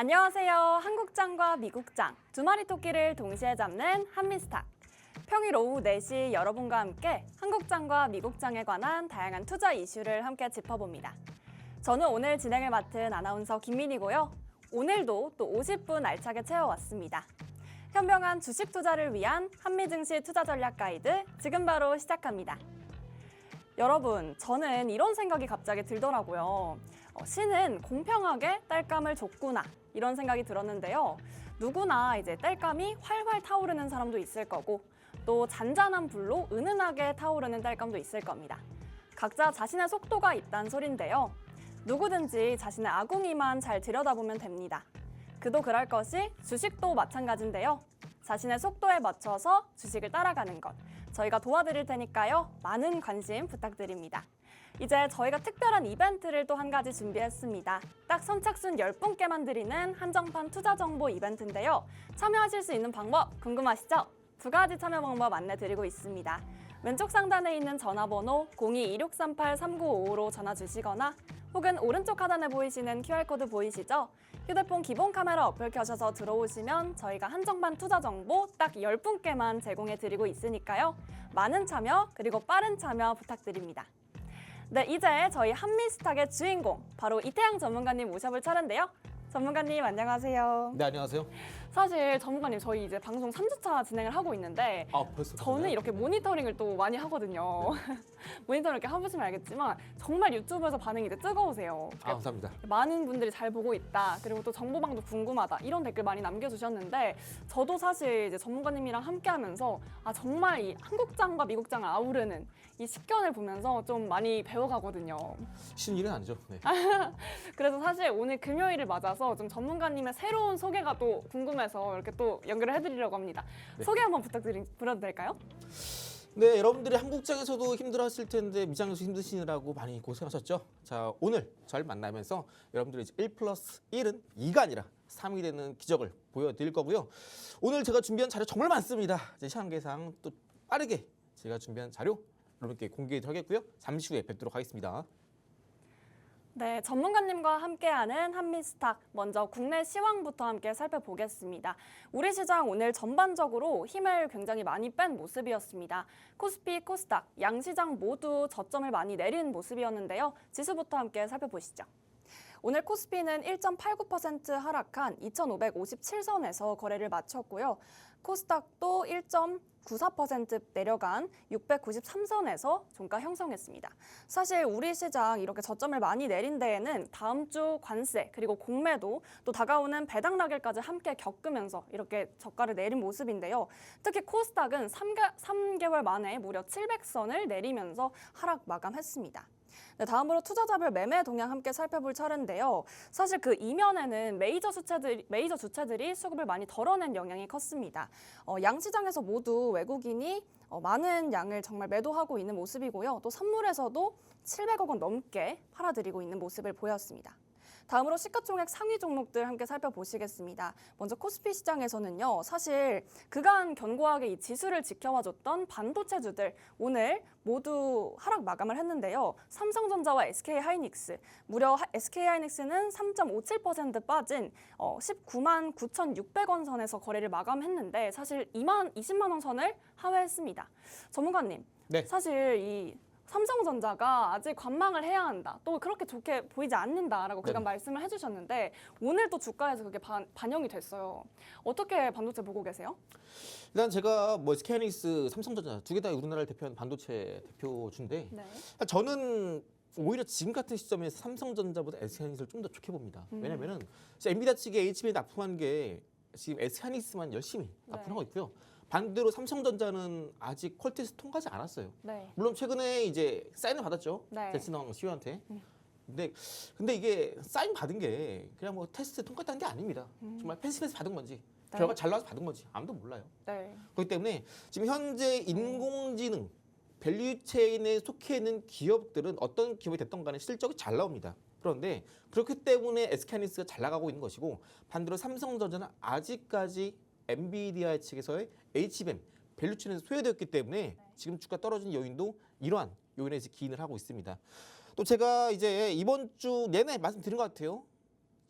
안녕하세요. 한국장과 미국장, 두 마리 토끼를 동시에 잡는 한미스탁. 평일 오후 4시 여러분과 함께 한국장과 미국장에 관한 다양한 투자 이슈를 함께 짚어봅니다. 저는 오늘 진행을 맡은 아나운서 김민희고요. 오늘도 또 50분 알차게 채워왔습니다. 현명한 주식 투자를 위한 한미증시 투자 전략 가이드 지금 바로 시작합니다. 여러분, 저는 이런 생각이 갑자기 들더라고요. 신은 공평하게 땔감을 줬구나 이런 생각이 들었는데요. 누구나 이제 땔감이 활활 타오르는 사람도 있을 거고 또 잔잔한 불로 은은하게 타오르는 땔감도 있을 겁니다. 각자 자신의 속도가 있다는 소린데요. 누구든지 자신의 아궁이만 잘 들여다보면 됩니다. 그도 그럴 것이 주식도 마찬가지인데요. 자신의 속도에 맞춰서 주식을 따라가는 것. 저희가 도와드릴 테니까요. 많은 관심 부탁드립니다. 이제 저희가 특별한 이벤트를 또 한 가지 준비했습니다. 딱 선착순 10분께만 드리는 한정판 투자 정보 이벤트인데요. 참여하실 수 있는 방법 궁금하시죠? 두 가지 참여 방법 안내드리고 있습니다. 왼쪽 상단에 있는 전화번호 02-2638-3955로 전화 주시거나 혹은 오른쪽 하단에 보이시는 QR코드 보이시죠? 휴대폰 기본 카메라 어플 켜셔서 들어오시면 저희가 한정판 투자 정보 딱 10분께만 제공해드리고 있으니까요. 많은 참여 그리고 빠른 참여 부탁드립니다. 네, 이제 저희 한미스탁의 주인공 바로 이태양 전문가님 모셔볼 차례인데요. 전문가님 안녕하세요. 네, 안녕하세요. 사실 전문가님 저희 이제 방송 3주차 진행을 하고 있는데 벌써 저는 이렇게 모니터링을 또 많이 하거든요. 네. 모니터링 이렇게 해보시면 알겠지만 정말 유튜브에서 반응이 이제 뜨거우세요. 감사합니다. 많은 분들이 잘 보고 있다. 그리고 또 정보방도 궁금하다. 이런 댓글 많이 남겨주셨는데 저도 사실 이제 전문가님이랑 함께하면서 정말 이 한국장과 미국장을 아우르는 이 식견을 보면서 좀 많이 배워가거든요. 쉬운 일은 아니죠. 네. 그래서 사실 오늘 금요일을 맞아서 좀 전문가님의 새로운 소개가 또 궁금해서 이렇게 또 연결을 해드리려고 합니다. 네. 소개 한번 부탁드려도 될까요? 네, 여러분들이 한국장에서도 힘들었을 텐데 미장에서 힘드시느라고 많이 고생하셨죠? 자, 오늘 잘 만나면서 여러분들이 이제 1+1은 2가 아니라 3이 되는 기적을 보여드릴 거고요. 오늘 제가 준비한 자료 정말 많습니다. 이제 시간 계상 또 빠르게 제가 준비한 자료 여러분께 공개해드리도록 하겠고요. 잠시 후에 뵙도록 하겠습니다. 네, 전문가님과 함께하는 한미스탁. 먼저 국내 시황부터 함께 살펴보겠습니다. 우리 시장 오늘 전반적으로 힘을 굉장히 많이 뺀 모습이었습니다. 코스피, 코스닥, 양시장 모두 저점을 많이 내린 모습이었는데요. 지수부터 함께 살펴보시죠. 오늘 코스피는 1.89% 하락한 2,557선에서 거래를 마쳤고요. 코스닥도 1.94% 내려간 693선에서 종가 형성했습니다. 사실 우리 시장 이렇게 저점을 많이 내린 데에는 다음 주 관세 그리고 공매도 또 다가오는 배당 라겔까지 함께 겪으면서 이렇게 저가를 내린 모습인데요. 특히 코스닥은 3개월 만에 무려 700선을 내리면서 하락 마감했습니다. 네, 다음으로 투자자별 매매 동향 함께 살펴볼 차례인데요. 사실 그 이면에는 메이저 주체들이 수급을 많이 덜어낸 영향이 컸습니다. 양시장에서 모두 외국인이 많은 양을 정말 매도하고 있는 모습이고요. 또 선물에서도 700억 원 넘게 팔아들이고 있는 모습을 보였습니다. 다음으로 시가총액 상위 종목들 함께 살펴보시겠습니다. 먼저 코스피 시장에서는요. 사실 그간 견고하게 이 지수를 지켜와줬던 반도체주들 오늘 모두 하락 마감을 했는데요. 삼성전자와 SK하이닉스, 무려 SK하이닉스는 3.57% 빠진 19만 9,600원 선에서 거래를 마감했는데 사실 20만 원 선을 하회했습니다. 전문가님, 네. 사실 이 삼성전자가 아직 관망을 해야 한다. 또 그렇게 좋게 보이지 않는다라고 그간 말씀을 해주셨는데 오늘 또 주가에서 그게 반영이 됐어요. 어떻게 반도체 보고 계세요? 일단 제가 뭐 SK하이닉스, 삼성전자 두 개 다 우리나라를 대표하는 반도체 대표주인데 네. 저는 오히려 지금 같은 시점에서 삼성전자보다 SK하이닉스를 좀 더 좋게 봅니다. 왜냐면은 엔비디아 측에 HBM 납품한 게 지금 SK하이닉스만 열심히 납품하고 있고요. 반대로 삼성전자는 아직 퀄테스트 통과하지 않았어요. 네. 물론 최근에 이제 사인을 받았죠. 네. 잭슨왕 CEO한테. 근데 이게 사인 받은 게 그냥 뭐 테스트 통과했다는 게 아닙니다. 정말 펜스펜스 받은 건지 네. 결과 잘 나와서 받은 건지 아무도 몰라요. 네. 그렇기 때문에 지금 현재 인공지능 밸류체인에 속해 있는 기업들은 어떤 기업이 됐던 간에 실적이 잘 나옵니다. 그런데 그렇기 때문에 SK하이닉스가 잘 나가고 있는 것이고 반대로 삼성전자는 아직까지 엔비디아 측에서의 HBM 밸류체인에서 소외되었기 때문에 지금 주가 떨어진 요인도 이러한 요인에서 기인을 하고 있습니다. 또 제가 이제 이번 주 내내 말씀드린 것 같아요.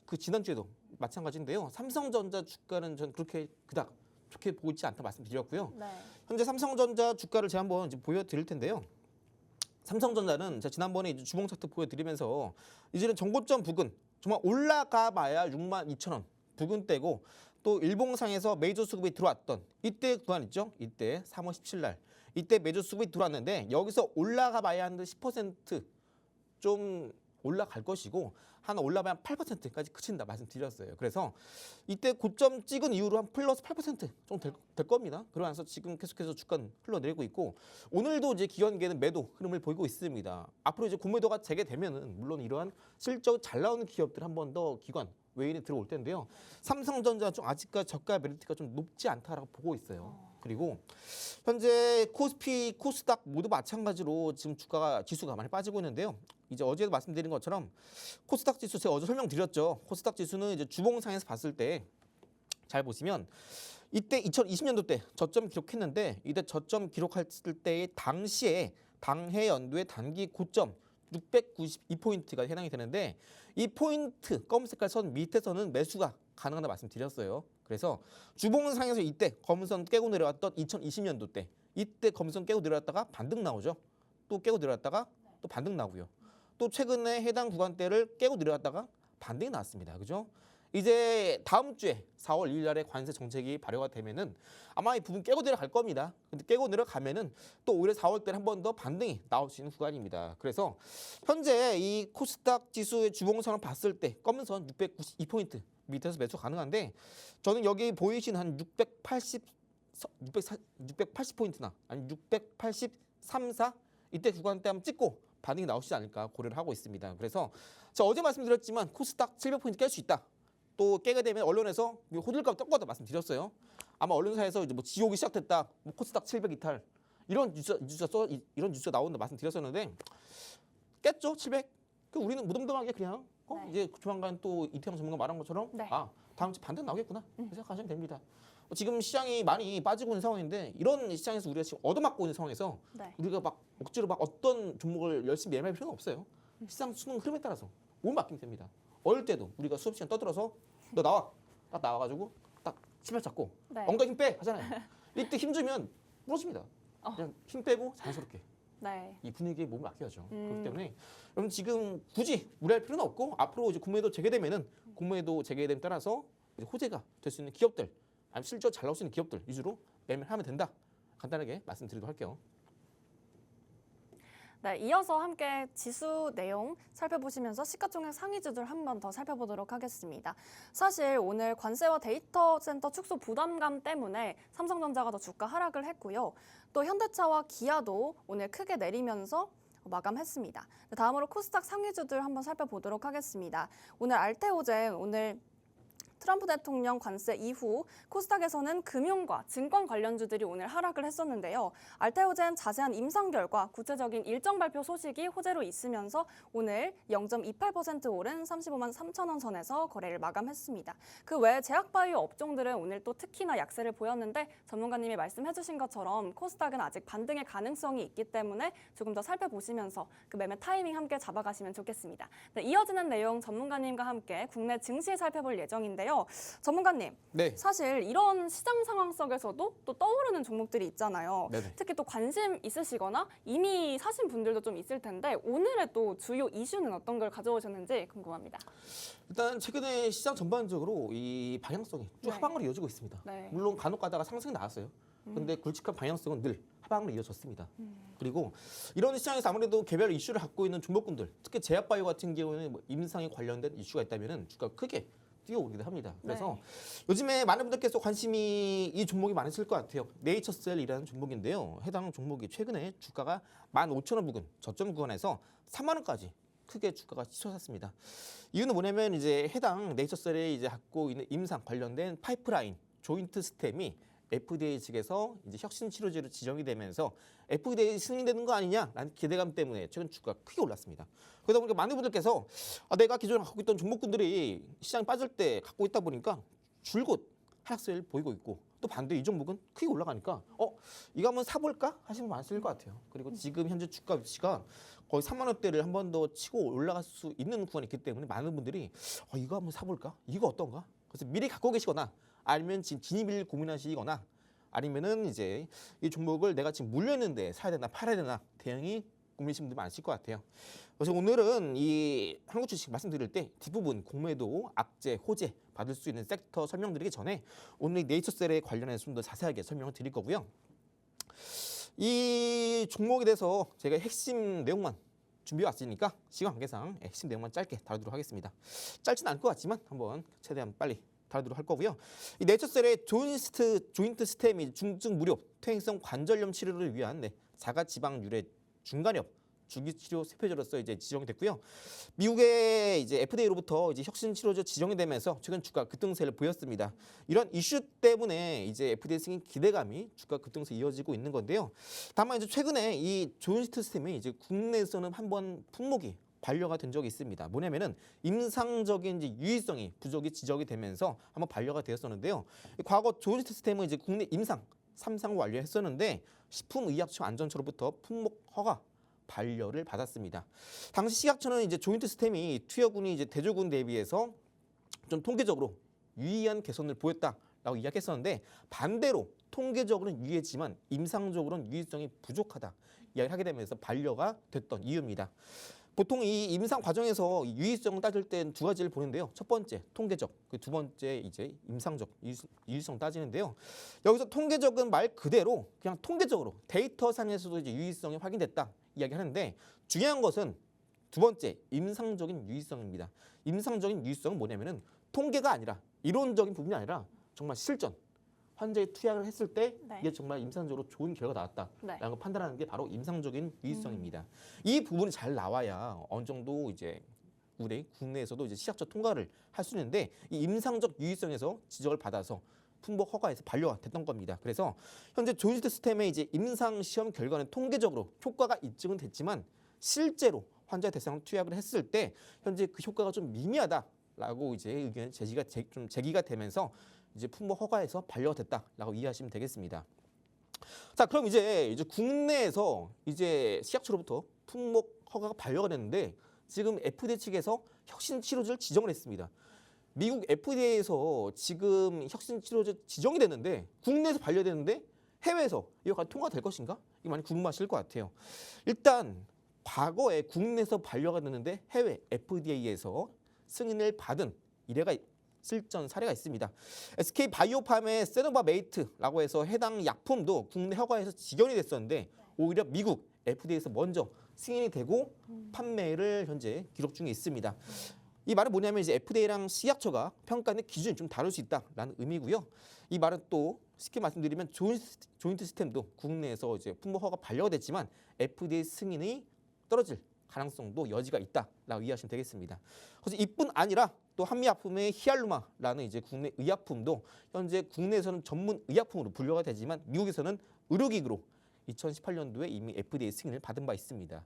그 지난주에도 마찬가지인데요. 삼성전자 주가는 전 그렇게 그닥 좋게 보지 않다 말씀드렸고요. 네. 현재 삼성전자 주가를 제가 한번 이제 보여드릴 텐데요. 삼성전자는 제가 지난번에 이제 주봉 차트 보여드리면서 이제는 정고점 부근 정말 올라가봐야 62,000원 부근대고 또 일봉상에서 메이저 수급이 들어왔던 이때 구간 있죠? 이때 3월 17일 날 이때 메이저 수급이 들어왔는데 여기서 올라가봐야 한 10%좀 올라갈 것이고 하나 올라가면 8%까지 그친다 말씀드렸어요. 그래서 이때 고점 찍은 이후로 한 플러스 8% 될 겁니다. 그러면서 지금 계속해서 주가는 흘러내리고 있고 오늘도 이제 기관계는 매도 흐름을 보이고 있습니다. 앞으로 이제 공매도가 재개되면은 물론 이러한 실적 잘 나오는 기업들 한 번 더 기관 외인이 들어올 텐데요. 삼성전자 좀 아직까지 저가 메리트가 좀 높지 않다라고 보고 있어요. 그리고 현재 코스피, 코스닥 모두 마찬가지로 지금 주가가 지수가 많이 빠지고 있는데요. 이제 어제도 말씀드린 것처럼 코스닥 지수 제가 어제 설명드렸죠. 코스닥 지수는 이제 주봉상에서 봤을 때 잘 보시면 이때 2020년도 때 저점 기록했는데 이때 저점 기록했을 때의 당시에 당해 연도의 단기 고점 692포인트가 해당이 되는데 이 포인트 검은 색깔 선 밑에서는 매수가 가능하다 말씀드렸어요. 그래서 주봉상에서 이때 검은선 깨고 내려왔던 2020년도 때 이때 검은선 깨고 내려왔다가 반등 나오죠. 또 깨고 내려왔다가 또 반등 나고요. 또 최근에 해당 구간대를 깨고 내려왔다가 반등이 나왔습니다. 그죠? 이제 다음 주에 4월 2일 날에 관세 정책이 발효가 되면은 아마 이 부분 깨고 내려갈 겁니다. 근데 깨고 내려가면은 또 오히려 4월 때는 한 번 더 반등이 나올 수 있는 구간입니다. 그래서 현재 이 코스닥 지수의 주봉선을 봤을 때 검은선 692포인트 밑에서 매수 가능한데 저는 여기 보이신 한 680포인트나 아니 683, 4 이때 구간대 한번 찍고 반응이 나오시지 않을까 고려를 하고 있습니다. 그래서 제가 어제 말씀드렸지만 코스닥 700포인트 깰 수 있다. 또 깨게 되면 언론에서 호들갑 떨거다 말씀드렸어요. 아마 언론사에서 이제 뭐 지옥이 시작됐다. 뭐 코스닥 700 이탈. 이런 뉴스가 나온다 말씀드렸었는데 깼죠? 700. 우리는 무덤덤하게 그냥 네. 이제 조만간 또 이태영 전문가 말한 것처럼 네. 다음 주 반등 나오겠구나 생각하시면 됩니다. 지금 시장이 많이 빠지고 있는 상황인데 이런 시장에서 우리가 지금 얻어맞고 있는 상황에서 네. 우리가 막 억지로 막 어떤 종목을 열심히 매매할 필요는 없어요. 시장 수능 흐름에 따라서 몸 맡기면 됩니다. 어릴 때도 우리가 수업 시간 떠들어서 너 나와 딱 나와가지고 딱 신발 잡고 네. 엉덩이 힘 빼 하잖아요. 이때 힘 주면 부러집니다. 그냥 힘 빼고 자연스럽게 네. 이 분위기에 몸을 맡겨야죠. 그렇기 때문에 여러분 지금 굳이 무리할 필요는 없고 앞으로 이제 공매도 재개되면은 공매도 재개됨 따라서 이제 호재가 될 수 있는 기업들 아니면 실적 잘 나올 수 있는 기업들 위주로 매매하면 된다. 간단하게 말씀드리도록 할게요. 네, 이어서 함께 지수 내용 살펴보시면서 시가총액 상위주들 한 번 더 살펴보도록 하겠습니다. 사실 오늘 관세와 데이터 센터 축소 부담감 때문에 삼성전자가 더 주가 하락을 했고요. 또 현대차와 기아도 오늘 크게 내리면서 마감했습니다. 다음으로 코스닥 상위주들 한번 살펴보도록 하겠습니다. 오늘 알테오젠 오늘 트럼프 대통령 관세 이후 코스닥에서는 금융과 증권 관련주들이 오늘 하락을 했었는데요. 알테오젠 자세한 임상 결과 구체적인 일정 발표 소식이 호재로 있으면서 오늘 0.28% 오른 35만 3천 원 선에서 거래를 마감했습니다. 그 외에 제약바이오 업종들은 오늘 또 특히나 약세를 보였는데 전문가님이 말씀해 주신 것처럼 코스닥은 아직 반등의 가능성이 있기 때문에 조금 더 살펴보시면서 그 매매 타이밍 함께 잡아가시면 좋겠습니다. 네, 이어지는 내용 전문가님과 함께 국내 증시 살펴볼 예정인데요. 전문가님, 네. 사실 이런 시장 상황 속에서도 또 떠오르는 종목들이 있잖아요. 네네. 특히 또 관심 있으시거나 이미 사신 분들도 좀 있을 텐데 오늘의 또 주요 이슈는 어떤 걸 가져오셨는지 궁금합니다. 일단 최근에 시장 전반적으로 이 방향성이 쭉 네. 하방으로 이어지고 있습니다. 네. 물론 간혹 가다가 상승이 나왔어요. 근데 굵직한 방향성은 늘 하방으로 이어졌습니다. 그리고 이런 시장에서 아무래도 개별 이슈를 갖고 있는 종목군들, 특히 제약바이오 같은 경우에는 뭐 임상에 관련된 이슈가 있다면은 주가가 크게 뛰어오기도 합니다. 그래서 요즘에 많은 분들께서 관심이 이 종목이 많으실 것 같아요. 네이처셀이라는 종목인데요. 해당 종목이 최근에 주가가 15,000원 부근 저점 구간에서 3만 원까지 크게 주가가 치솟았습니다. 이유는 뭐냐면 이제 해당 네이처셀에 이제 갖고 있는 임상 관련된 파이프라인 조인트 스템이 FDA 측에서 이제 혁신 치료제로 지정이 되면서 FDA 승인되는 거 아니냐라는 기대감 때문에 최근 주가가 크게 올랐습니다. 그러다 보니까 많은 분들께서 내가 기존에 갖고 있던 종목군들이 시장이 빠질 때 갖고 있다 보니까 줄곧 하락세를 보이고 있고 또 반대 이 종목은 크게 올라가니까 이거 한번 사볼까 하시는 분 많으실 것 같아요. 그리고 지금 현재 주가 위치가 거의 3만 원대를 한 번 더 치고 올라갈 수 있는 구간이 있기 때문에 많은 분들이 이거 한번 사볼까? 이거 어떤가? 그래서 미리 갖고 계시거나 아니면 지금 진입을 고민하시거나 아니면은 이제 이 종목을 내가 지금 물렸는데 사야 되나 팔아야 되나 대응이 고민이신 분들 많으실 것 같아요. 그래서 오늘은 이 한국 주식 말씀드릴 때 뒷부분 공매도, 악재, 호재 받을 수 있는 섹터 설명드리기 전에 오늘 이 네이처셀에 관련해서 좀 더 자세하게 설명을 드릴 거고요. 이 종목에 대해서 제가 핵심 내용만 준비해 왔으니까 시간 관계상 핵심 내용만 짧게 다루도록 하겠습니다. 짧지는 않을 것 같지만 한번 최대한 빨리 다루도록 할 거고요. 이 네이처셀의 조인트 스템 중증 무료 퇴행성 관절염 치료를 위한 자가지방률의 중간엽 주기치료 세표제로서 이제 지정이 됐고요. 미국의 이제 FDA로부터 이제 혁신치료제 지정이 되면서 최근 주가 급등세를 보였습니다. 이런 이슈 때문에 이제 FDA 승인 기대감이 주가 급등세 이어지고 있는 건데요. 다만 이제 최근에 이 조인트 스템이 이제 국내에서는 한번 품목이 반려가 된 적이 있습니다. 뭐냐면은 임상적인 이제 유의성이 부족이 지적이 되면서 한번 반려가 되었었는데요. 과거 조인트 스템은 이제 국내 임상 3상 완료했었는데 식품의약처 안전처로부터 품목 허가 반려를 받았습니다. 당시 식약처는 이제 조인트 스템이 투여군이 이제 대조군 대비해서 좀 통계적으로 유의한 개선을 보였다라고 이야기했었는데 반대로 통계적으로는 유의했지만 임상적으로는 유의성이 부족하다 이야기를 하게 되면서 반려가 됐던 이유입니다. 보통 이 임상 과정에서 유의성을 따질 땐 두 가지를 보는데요. 첫 번째 통계적, 두 번째 이제 임상적 유의성 따지는데요. 여기서 통계적은 말 그대로 그냥 통계적으로 데이터상에서도 이제 유의성이 확인됐다 이야기하는데 중요한 것은 두 번째 임상적인 유의성입니다. 임상적인 유의성은 뭐냐면은 통계가 아니라 이론적인 부분이 아니라 정말 실전. 환자에 투약을 했을 때 이게 정말 임상적으로 좋은 결과가 나왔다라는 걸 판단하는 게 바로 임상적인 유의성입니다. 이 부분이 잘 나와야 어느 정도 이제 우리 국내에서도 이제 시약처 통과를 할 수 있는데 이 임상적 유의성에서 지적을 받아서 품목 허가에서 반려가 됐던 겁니다. 그래서 현재 조인트 스템의 이제 임상 시험 결과는 통계적으로 효과가 입증은 됐지만 실제로 환자 대상으로 투약을 했을 때 현재 그 효과가 좀 미미하다라고 이제 의견 제기가 되면서 이제 품목 허가에서 반려가 됐다라고 이해하시면 되겠습니다. 자, 그럼 이제 국내에서 이제 식약처로부터 품목 허가가 반려가 됐는데 지금 FDA 측에서 혁신치료제를 지정을 했습니다. 미국 FDA에서 지금 혁신치료제 지정이 됐는데 국내에서 반려되는데 해외에서 이거 통과될 것인가? 이거 많이 궁금하실 것 같아요. 일단 과거에 국내에서 반려가 됐는데 해외 FDA에서 승인을 받은 이래가 실전 사례가 있습니다. SK 바이오팜의 세노바메이트라고 해서 해당 약품도 국내 허가에서 지정이 됐었는데 오히려 미국 FDA에서 먼저 승인이 되고 판매를 현재 기록 중에 있습니다. 이 말은 뭐냐면 이제 FDA랑 식약처가 평가하는 기준이 좀 다를 수 있다라는 의미고요. 이 말은 또 쉽게 말씀드리면 조인트 시스템도 국내에서 이제 품목 허가 반려가 됐지만 FDA 승인이 떨어질 가능성도 여지가 있다라고 이해하시면 되겠습니다. 그래서 이뿐 아니라 또 한미약품의 히알루마라는 이제 국내 의약품도 현재 국내에서는 전문 의약품으로 분류가 되지만 미국에서는 의료기구로 2018년도에 이미 FDA 승인을 받은 바 있습니다.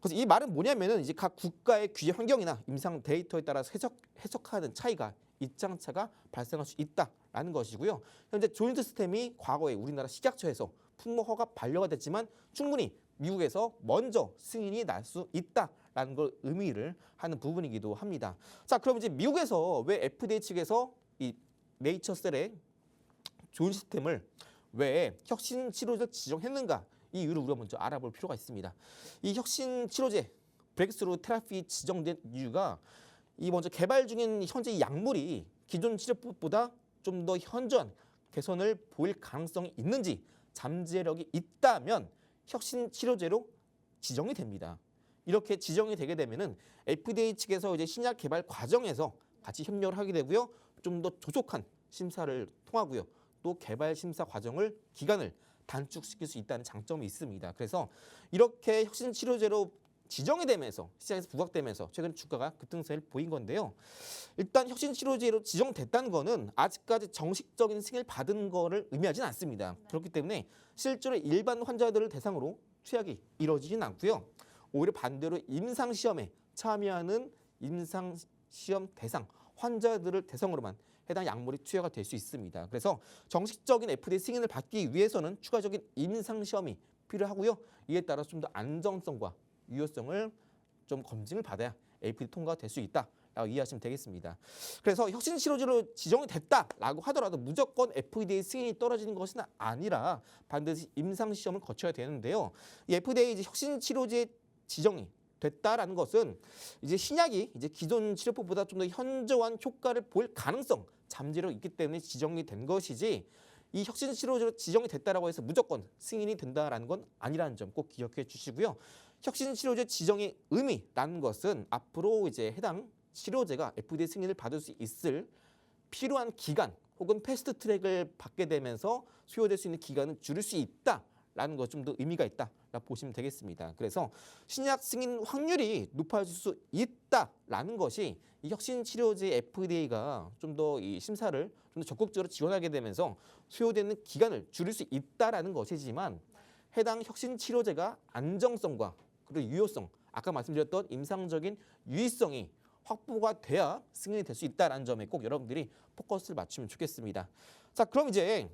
그래서 이 말은 뭐냐면은 이제 각 국가의 규제 환경이나 임상 데이터에 따라서 해석하는 차이가 입장차가 발생할 수 있다라는 것이고요. 현재 조인트 시스템이 과거에 우리나라 식약처에서 품목 허가 반려가 됐지만 충분히 미국에서 먼저 승인이 날 수 있다라는 걸 의미를 하는 부분이기도 합니다. 자, 그럼 이제 미국에서 왜 FDA 측에서 이 네이처셀의 조인트 시스템을 왜 혁신 치료제 지정했는가? 이 이유를 우리가 먼저 알아볼 필요가 있습니다. 이 혁신 치료제 브렉스루 테라피 지정된 이유가 이 먼저 개발 중인 현재 이 약물이 기존 치료법보다 좀 더 현저한 개선을 보일 가능성이 있는지 잠재력이 있다면 혁신 치료제로 지정이 됩니다. 이렇게 지정이 되게 되면은 FDA 측에서 이제 신약 개발 과정에서 같이 협력을 하게 되고요. 좀 더 조속한 심사를 통하고요. 또 개발 심사 과정을 기간을 단축시킬 수 있다는 장점이 있습니다. 그래서 이렇게 혁신 치료제로 지정이 되면서 시장에서 부각되면서 최근 주가가 급등세를 보인 건데요. 일단 혁신 치료제로 지정됐다는 거는 아직까지 정식적인 승인을 받은 거를 의미하지는 않습니다. 그렇기 때문에 실제로 일반 환자들을 대상으로 투약이 이루어지진 않고요. 오히려 반대로 임상 시험에 참여하는 임상 시험 대상 환자들을 대상으로만 해당 약물이 투여가 될 수 있습니다. 그래서 정식적인 FDA 승인을 받기 위해서는 추가적인 임상 시험이 필요하고요. 이에 따라 좀 더 안정성과 유효성을 좀 검증을 받아야 FDA 통과가 될 수 있다라고 이해하시면 되겠습니다. 그래서 혁신 치료제로 지정이 됐다라고 하더라도 무조건 FDA 승인이 떨어지는 것은 아니라 반드시 임상 시험을 거쳐야 되는데요. 이 FDA 이제 혁신 치료제 지정이 됐다라는 것은 이제 신약이 이제 기존 치료법보다 좀 더 현저한 효과를 보일 가능성 잠재력 있기 때문에 지정이 된 것이지 이 혁신 치료제로 지정이 됐다라고 해서 무조건 승인이 된다라는 건 아니라는 점 꼭 기억해 주시고요. 혁신 치료제 지정의 의미라는 것은 앞으로 이제 해당 치료제가 FDA 승인을 받을 수 있을 필요한 기간 혹은 패스트 트랙을 받게 되면서 수요될 수 있는 기간을 줄일 수 있다라는 것 좀 더 의미가 있다라고 보시면 되겠습니다. 그래서 신약 승인 확률이 높아질 수 있다라는 것이 이 혁신 치료제 FDA가 좀 더 이 심사를 좀 더 적극적으로 지원하게 되면서 수요되는 기간을 줄일 수 있다라는 것이지만 해당 혁신 치료제가 안정성과 그리고 유효성, 아까 말씀드렸던 임상적인 유의성이 확보가 돼야 승인이 될 수 있다는 점에 꼭 여러분들이 포커스를 맞추면 좋겠습니다. 자, 그럼 이제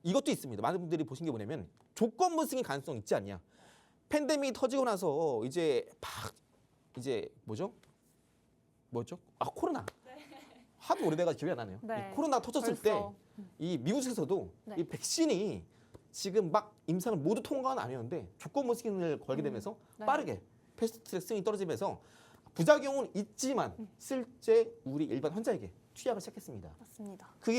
이것도 있습니다. 많은 분들이 보신 게 뭐냐면 조건부 승인 가능성 있지 않냐. 팬데믹이 터지고 나서 이제 막 이제 뭐죠? 코로나. 하도 오래돼가 기억이 안 나네요. 네. 이 코로나 터졌을 벌써. 때 이 미국에서도 네. 이 백신이 지금 막 임상을 모두 통과는 아니었는데 조건부 승인을 걸게 되면서 네. 빠르게 패스트트랙 승인이 떨어지면서 부작용은 있지만 실제 우리 일반 환자에게 투약을 시작했습니다. 맞습니다. 그게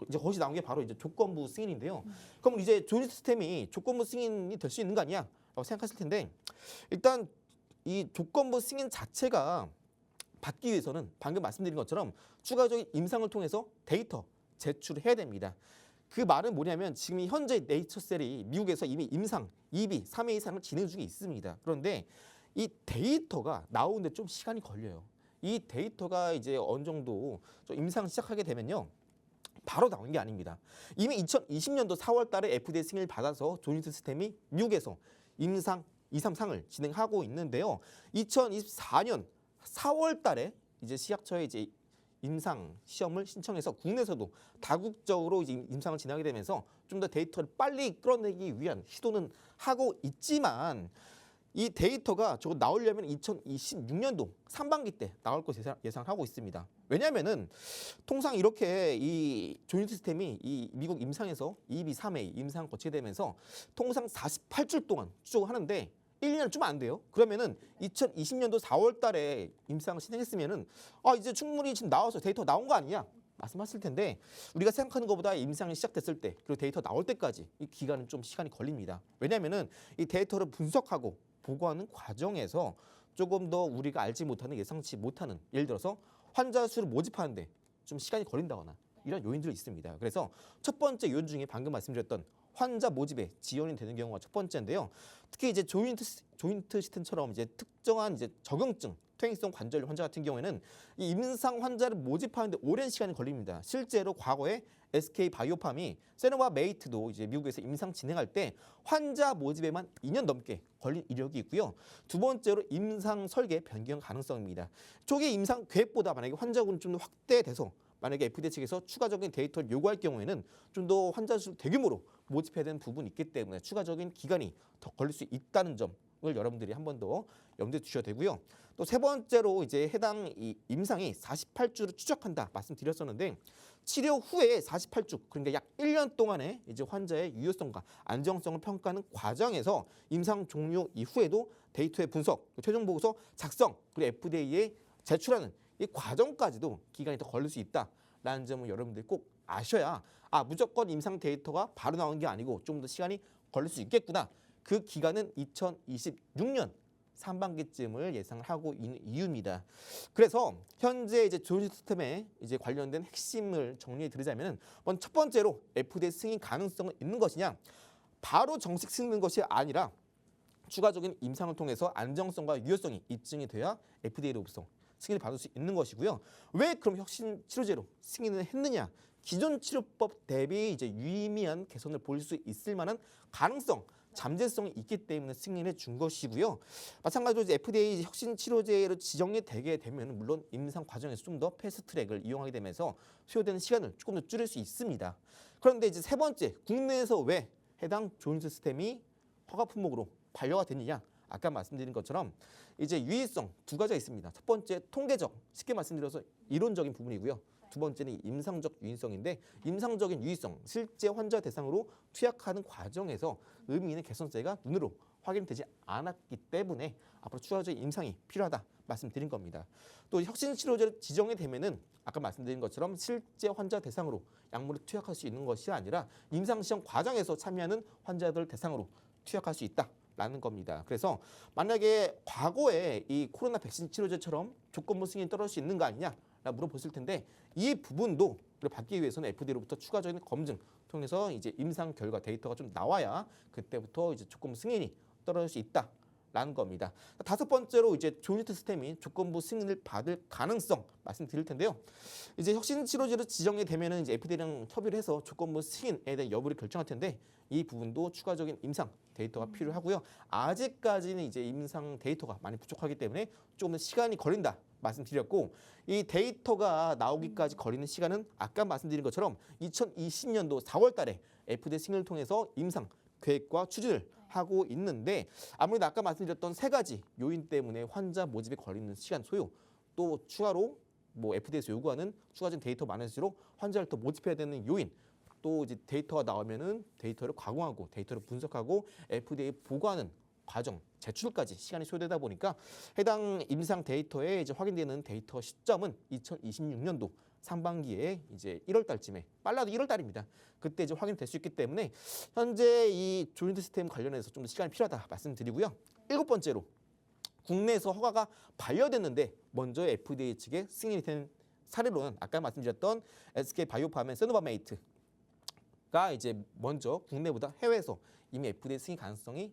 이제 거기서 나온 게 바로 이제 조건부 승인인데요. 그럼 이제 조니 시스템이 조건부 승인이 될 수 있는 거 아니야?라고 생각하실 텐데 일단 이 조건부 승인 자체가 받기 위해서는 방금 말씀드린 것처럼 추가적인 임상을 통해서 데이터 제출을 해야 됩니다. 그 말은 뭐냐면 지금 현재 네이처셀이 미국에서 이미 임상 2비, 3회 이상을 진행 중에 있습니다. 그런데 이 데이터가 나오는데 좀 시간이 걸려요. 이 데이터가 이제 어느 정도 좀 임상 시작하게 되면요. 바로 나오는 게 아닙니다. 이미 2020년도 4월 달에 FDA 승인을 받아서 조니 시스템이 미국에서 임상 2, 3상을 진행하고 있는데요. 2024년 4월 달에 이제 식약처에 이제 임상 시험을 신청해서 국내에서도 다국적으로 이제 임상을 진행하게 되면서 좀 더 데이터를 빨리 끌어내기 위한 시도는 하고 있지만 이 데이터가 저거 나오려면 2026년도 상반기 때 나올 것으로 예상하고 있습니다. 왜냐하면은 통상 이렇게 이 조니 시스템이 이 미국 임상에서 2비, 3회 임상 거치게 되면서 통상 48주 동안 추적을 하는데 1년 좀 안 돼요. 그러면은 2020년도 4월 달에 임상을 진행했으면은 이제 충분히 지금 나와서 데이터 나온 거 아니냐? 말씀하실 텐데 우리가 생각하는 것보다 임상이 시작됐을 때 그리고 데이터 나올 때까지 이 기간은 좀 시간이 걸립니다. 왜냐하면은 이 데이터를 분석하고 보고하는 과정에서 조금 더 우리가 알지 못하는 예상치 못하는 예를 들어서 환자 수를 모집하는데 좀 시간이 걸린다거나 이런 요인들이 있습니다. 그래서 첫 번째 요인 중에 방금 말씀드렸던 환자 모집에 지연이 되는 경우가 첫 번째인데요. 특히 이제 조인트 시스템처럼 이제 특정한 이제 적응증, 퇴행성 관절 환자 같은 경우에는 이 임상 환자를 모집하는데 오랜 시간이 걸립니다. 실제로 과거에 SK 바이오팜이 세노바 메이트도 이제 미국에서 임상 진행할 때 환자 모집에만 2년 넘게 걸린 이력이 있고요. 두 번째로 임상 설계 변경 가능성입니다. 초기 임상 계획보다 만약에 환자군이 좀 더 확대돼서 만약에 FDA 측에서 추가적인 데이터를 요구할 경우에는 좀 더 환자 수 대규모로 모집해야 되는 부분이 있기 때문에 추가적인 기간이 더 걸릴 수 있다는 점을 여러분들이 한 번 더 염두에 두셔야 되고요. 또 세 번째로 이제 해당 이 임상이 48주를 추적한다 말씀드렸었는데 치료 후에 48주 그러니까 약 1년 동안의 이제 환자의 유효성과 안정성을 평가하는 과정에서 임상 종료 이후에도 데이터의 분석, 최종 보고서 작성 그리고 FDA에 제출하는 이 과정까지도 기간이 더 걸릴 수 있다라는 점을 여러분들이 꼭 아셔야 무조건 임상 데이터가 바로 나오는 게 아니고 좀 더 시간이 걸릴 수 있겠구나. 그 기간은 2026년 상반기쯤을 예상을 하고 있는 이유입니다. 그래서 현재 이제 조니 시스템에 이제 관련된 핵심을 정리해 드리자면은 먼저 첫 번째로 FDA 승인 가능성은 있는 것이냐? 바로 정식 승인된 것이 아니라 추가적인 임상을 통해서 안정성과 유효성이 입증이 돼야 FDA로부터 승인을 받을 수 있는 것이고요. 왜 그럼 혁신 치료제로 승인을 했느냐? 기존 치료법 대비 이제 유의미한 개선을 보일 수 있을 만한 가능성 잠재성이 있기 때문에 승인해 준 것이고요. 마찬가지로 이제 FDA 혁신 치료제로 지정이 되게 되면 물론 임상 과정에서 좀 더 패스트트랙을 이용하게 되면서 소요되는 시간을 조금 더 줄일 수 있습니다. 그런데 이제 세 번째, 국내에서 왜 해당 조인 시스템이 허가 품목으로 반려가 되느냐? 아까 말씀드린 것처럼 이제 유의성 두 가지가 있습니다. 첫 번째 통계적, 쉽게 말씀드려서 이론적인 부분이고요. 두 번째는 임상적 유의성인데 임상적인 유의성, 실제 환자 대상으로 투약하는 과정에서 의미 있는 개선세가 눈으로 확인되지 않았기 때문에 앞으로 추가적인 임상이 필요하다 말씀드린 겁니다. 또 혁신 치료제로 지정이 되면은 아까 말씀드린 것처럼 실제 환자 대상으로 약물을 투약할 수 있는 것이 아니라 임상 시험 과정에서 참여하는 환자들 대상으로 투약할 수 있다라는 겁니다. 그래서 만약에 과거에 이 코로나 백신 치료제처럼 조건부 승인이 떨어질 수 있는 거 아니냐? 물어보실 텐데 이 부분도 우리 받기 위해서는 FDA로부터 추가적인 검증 통해서 이제 임상 결과 데이터가 좀 나와야 그때부터 이제 조건부 승인이 떨어질 수 있다라는 겁니다. 다섯 번째로 이제 조인 시스템이 조건부 승인을 받을 가능성 말씀드릴 텐데요. 이제 혁신 치료제로 지정이 되면은 이제 FDA랑 협의를 해서 조건부 승인에 대한 여부를 결정할 텐데 이 부분도 추가적인 임상 데이터가 필요하고요. 아직까지는 이제 임상 데이터가 많이 부족하기 때문에 조금 더 시간이 걸린다 말씀드렸고 이 데이터가 나오기까지 걸리는 시간은 아까 말씀드린 것처럼 2020년도 4월 달에 FDA 승인을 통해서 임상 계획과 추진을 하고 있는데 아무래도 아까 말씀드렸던 세 가지 요인 때문에 환자 모집에 걸리는 시간 소요 또 추가로 뭐 FDA에서 요구하는 추가적인 데이터 많을수록 환자를 더 모집해야 되는 요인 또 이제 데이터가 나오면은 데이터를 가공하고 데이터를 분석하고 FDA 보고하는 과정 제출까지 시간이 소요되다 보니까 해당 임상 데이터에 이제 확인되는 데이터 시점은 2026년도 상반기에 이제 1월 달쯤에 빨라도 1월 달입니다. 그때 이제 확인될 수 있기 때문에 현재 이 조인 시스템 관련해서 좀 더 시간이 필요하다 말씀드리고요. 일곱 번째로 국내에서 허가가 반려됐는데 먼저 FDA 측에 승인이 된 사례로는 아까 말씀드렸던 SK 바이오팜의 세노바메이트가 이제 먼저 국내보다 해외에서 이미 FDA 승인 가능성이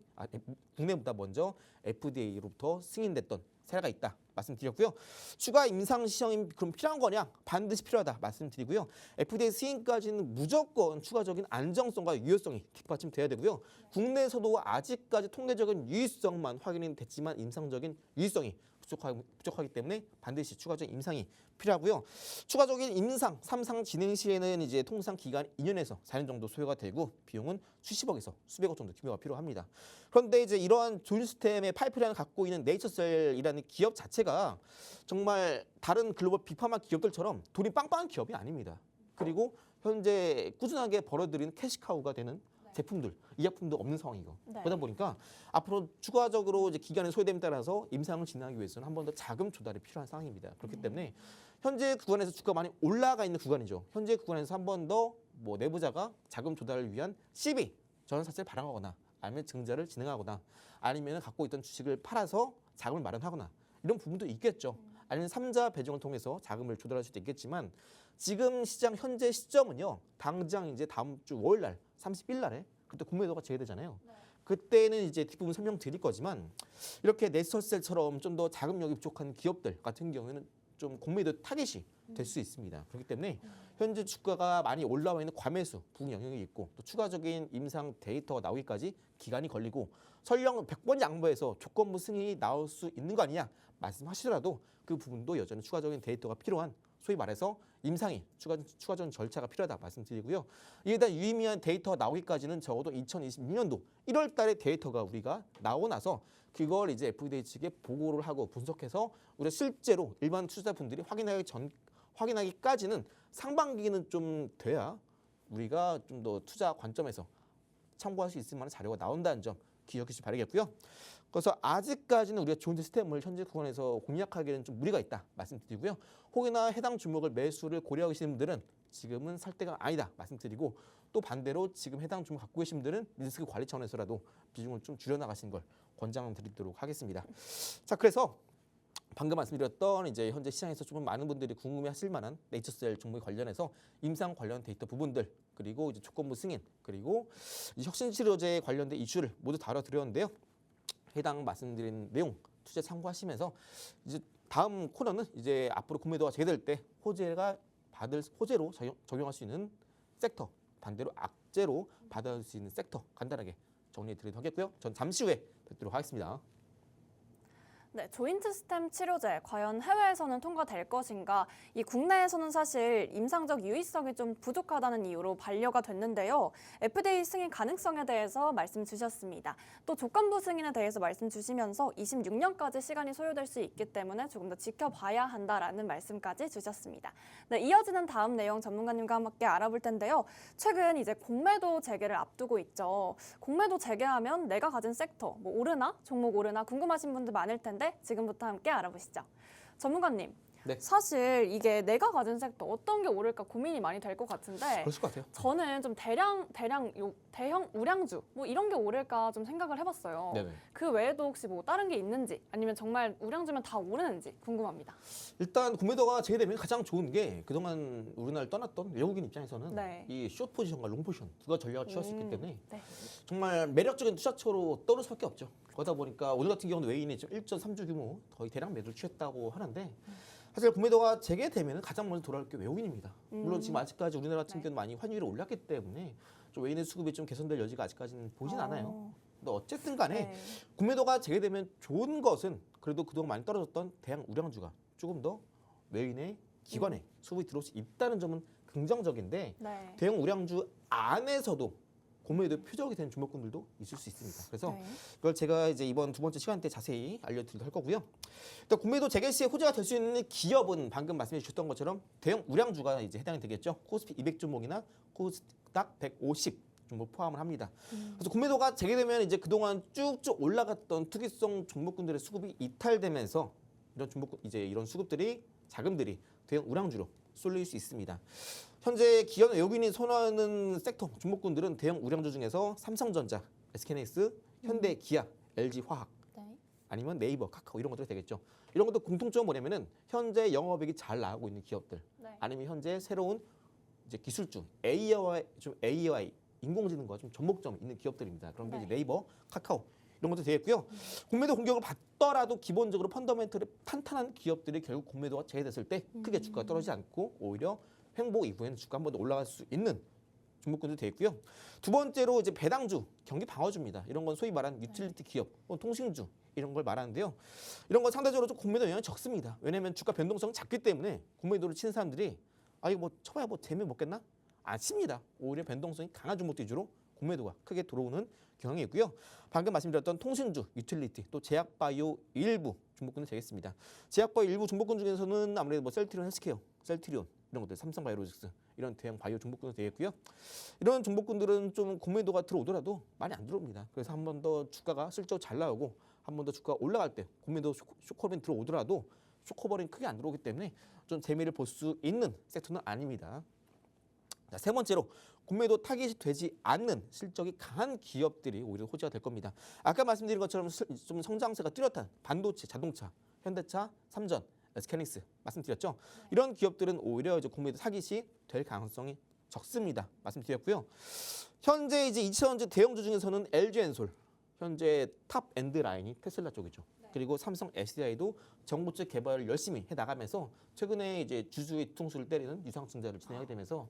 국내보다 먼저 FDA로부터 승인됐던 사례가 있다 말씀드렸고요. 추가 임상 시험이 그럼 필요한 거냐? 반드시 필요하다 말씀드리고요. FDA 승인까지는 무조건 추가적인 안정성과 유효성이 뒷받침돼야 되고요. 국내에서도 아직까지 통계적인 유의성만 확인이 됐지만 임상적인 유의성이 부족하기 때문에 반드시 추가적인 임상이 필요하고요. 추가적인 임상 3상 진행 시에는 이제 통상 기간 2년에서 4년 정도 소요가 되고 비용은 수십억에서 수백억 정도 규모가 필요합니다. 그런데 이제 이러한 조인 시스템의 파이프라인을 갖고 있는 네이처셀이라는 기업 자체가 정말 다른 글로벌 빅파마 기업들처럼 돈이 빵빵한 기업이 아닙니다. 그리고 현재 꾸준하게 벌어들이는 캐시카우가 되는 제품들, 의약품도 없는 상황이고 그러다 보니까 앞으로 추가적으로 이제 기간의 소요됨에 따라서 임상을 진행하기 위해서는 한 번 더 자금 조달이 필요한 상황입니다. 그렇기 때문에 현재 구간에서 주가가 많이 올라가 있는 구간이죠. 현재 구간에서 한 번 더 뭐 내부자가 자금 조달을 위한 CB 전환사채를 발행하거나 아니면 증자를 진행하거나 아니면 갖고 있던 주식을 팔아서 자금을 마련하거나 이런 부분도 있겠죠. 아니면 3자 배정을 통해서 자금을 조달할 수도 있겠지만 지금 시장 현재 시점은요. 당장 이제 다음 주 월요일 날 30일 날에 그때 공매도가 재개되잖아요. 그때는 이제 뒷부분 설명드릴 거지만 이렇게 네이처셀처럼 좀 더 자금력이 부족한 기업들 같은 경우에는 좀 공매도 타깃이 될 수 있습니다. 그렇기 때문에 현재 주가가 많이 올라와 있는 과매수 부분 영향이 있고 또 추가적인 임상 데이터가 나오기까지 기간이 걸리고 설령 100번 양보해서 조건부 승인이 나올 수 있는 거 아니냐 말씀하시더라도 그 부분도 여전히 추가적인 데이터가 필요한 소위 말해서 임상이 추가적인 절차가 필요하다 말씀드리고요. 이에 대한 유의미한 데이터가 나오기까지는 적어도 2026년도 1월 달에 데이터가 우리가 나오고 나서 그걸 이제 FDA 측에 보고를 하고 분석해서 우리가 실제로 일반 투자자분들이 확인하기까지는 상반기는 좀 돼야 우리가 좀 더 투자 관점에서 참고할 수 있을 만한 자료가 나온다는 점 기억해 주시기 바라겠고요. 그래서 아직까지는 우리가 좋은 시스템을 현재 구간에서 공략하기에는 좀 무리가 있다 말씀드리고요. 혹여나 해당 종목을 매수를 고려하고 계시는 분들은 지금은 살 때가 아니다 말씀드리고 또 반대로 지금 해당 종목 갖고 계신 분들은 리스크 관리 차원에서라도 비중을 좀 줄여나가시는 걸 권장드리도록 하겠습니다. 자, 그래서 방금 말씀드렸던 이제 현재 시장에서 좀 많은 분들이 궁금해하실 만한 네이처셀 종목에 관련해서 임상 관련 데이터 부분들 그리고 이제 조건부 승인 그리고 혁신치료제에 관련된 이슈를 모두 다뤄드렸는데요. 해당 말씀드린 내용 투자 참고하시면서 이제 다음 코너는 이제 앞으로 공매도가 재개될 때 호재로 적용할 수 있는 섹터 반대로 악재로 받아들일 수 있는 섹터 간단하게 정리해 드리도록 하겠고요. 전 잠시 후에 뵙도록 하겠습니다. 네, 조인트 스템 치료제 과연 해외에서는 통과될 것인가? 이 국내에서는 사실 임상적 유의성이 좀 부족하다는 이유로 반려가 됐는데요. FDA 승인 가능성에 대해서 말씀 주셨습니다. 또 조건부 승인에 대해서 말씀 주시면서 26년까지 시간이 소요될 수 있기 때문에 조금 더 지켜봐야 한다라는 말씀까지 주셨습니다. 네, 이어지는 다음 내용 전문가님과 함께 알아볼 텐데요. 최근 이제 공매도 재개를 앞두고 있죠. 공매도 재개하면 내가 가진 섹터 뭐 오르나 종목 오르나 궁금하신 분들 많을 텐데 지금부터 함께 알아보시죠. 전문가님, 네. 사실 이게 내가 가진 섹터 어떤 게 오를까 고민이 많이 될 것 같은데 그럴 것 같아요. 저는 좀 대형 우량주 뭐 이런 게 오를까 좀 생각을 해봤어요. 네네. 그 외에도 혹시 뭐 다른 게 있는지 아니면 정말 우량주면 다 오르는지 궁금합니다. 일단 공매도가 재개되면 가장 좋은 게 그동안 우리나라를 떠났던 외국인 입장에서는 네. 이 숏 포지션과 롱 포지션 두 가지 전략을 취할 수 있기 때문에 네. 정말 매력적인 투자처로 떠오를 수밖에 없죠. 그러다 보니까 오늘 같은 경우는 외인이 지금 1.3조 규모 거의 대량 매도를 취했다고 하는데 사실 공매도가 재개되면 가장 먼저 돌아올 게 외국인입니다. 물론 지금 아직까지 우리나라 같은 네. 경우는 많이 환율이 올랐기 때문에 좀 외인의 수급이 좀 개선될 여지가 아직까지는 보진 않아요. 근데 어쨌든 간에 네. 공매도가 재개되면 좋은 것은 그래도 그동안 많이 떨어졌던 대형 우량주가 조금 더 외인의 기관에 수급이 들어올 수 있다는 점은 긍정적인데 네. 대형 우량주 안에서도 공매도 표적이 된 종목군들도 있을 수 있습니다. 그래서 네. 이걸 제가 이제 이번 두 번째 시간 때 자세히 알려드리도록 할 거고요. 일단 공매도 재개 시에 호재가 될 수 있는 기업은 방금 말씀해 주셨던 것처럼 대형 우량주가 이제 해당이 되겠죠. 코스피 200 종목이나 코스닥 150 종목 포함을 합니다. 그래서 공매도가 재개되면 이제 그동안 쭉쭉 올라갔던 투기성 종목군들의 수급이 이탈되면서 이런 종목 이제 이런 수급들이 자금들이 대형 우량주로 쏠릴 수 있습니다. 현재 기업 외국인이 선호하는 섹터 종목군들은 대형 우량주 중에서 삼성전자, SK하이닉스, 현대, 기아, LG화학 네. 아니면 네이버, 카카오 이런 것들이 되겠죠. 이런 것도 공통점은 뭐냐면은 현재 영업이익이 잘 나가고 있는 기업들 네. 아니면 현재 새로운 이제 기술주 AI 인공지능과 좀 접목점 있는 기업들입니다. 그런 게 네. 이제 네이버, 카카오 이런 것도 되겠고요. 공매도 공격을 받더라도 기본적으로 펀더멘털이 탄탄한 기업들이 결국 공매도가 제외됐을 때 크게 주가가 떨어지지 않고 오히려 횡보 이후에는 주가 한 번 더 올라갈 수 있는 종목군도 되어 있고요. 두 번째로 이제 배당주, 경기 방어주입니다. 이런 건 소위 말하는 유틸리티 기업, 통신주 이런 걸 말하는데요. 이런 건 상대적으로 좀 공매도 영향이 적습니다. 왜냐하면 주가 변동성이 작기 때문에 공매도를 치는 사람들이 아 이거 뭐 쳐봐야 뭐 재미 먹겠나? 안 칩니다. 오히려 변동성이 강한 종목들 위주로 공매도가 크게 들어오는 경향이 있고요. 방금 말씀드렸던 통신주, 유틸리티, 또 제약바이오 일부 종목군은 되겠습니다. 제약바이오 일부 종목군 중에서는 아무래도 뭐 셀트리온 헬스케어, 셀트리온 이런 것들, 삼성바이오로직스 이런 대형 바이오 종목군도 되겠고요. 이런 종목군들은 좀 공매도가 들어오더라도 많이 안 들어옵니다. 그래서 한 번 더 주가가 실적으로 잘 나오고 한 번 더 주가가 올라갈 때 공매도 쇼커버링 들어오더라도 쇼커버링 크게 안 들어오기 때문에 좀 재미를 볼 수 있는 섹터는 아닙니다. 자, 세 번째로 공매도 타깃이 되지 않는 실적이 강한 기업들이 오히려 호재가 될 겁니다. 아까 말씀드린 것처럼 좀 성장세가 뚜렷한 반도체, 자동차, 현대차, 삼전, SK하이닉스 말씀드렸죠. 이런 기업들은 오히려 이제 공매도 타깃이 될 가능성이 적습니다. 말씀드렸고요. 현재 이제 2차전지 대형주 중에서는 LG엔솔, 현재 탑 엔드 라인이 테슬라 쪽이죠. 그리고 삼성 SDI도 정보체 개발을 열심히 해 나가면서 최근에 이제 주주의 뒤통수를 때리는 유상증자를 진행하게 되면서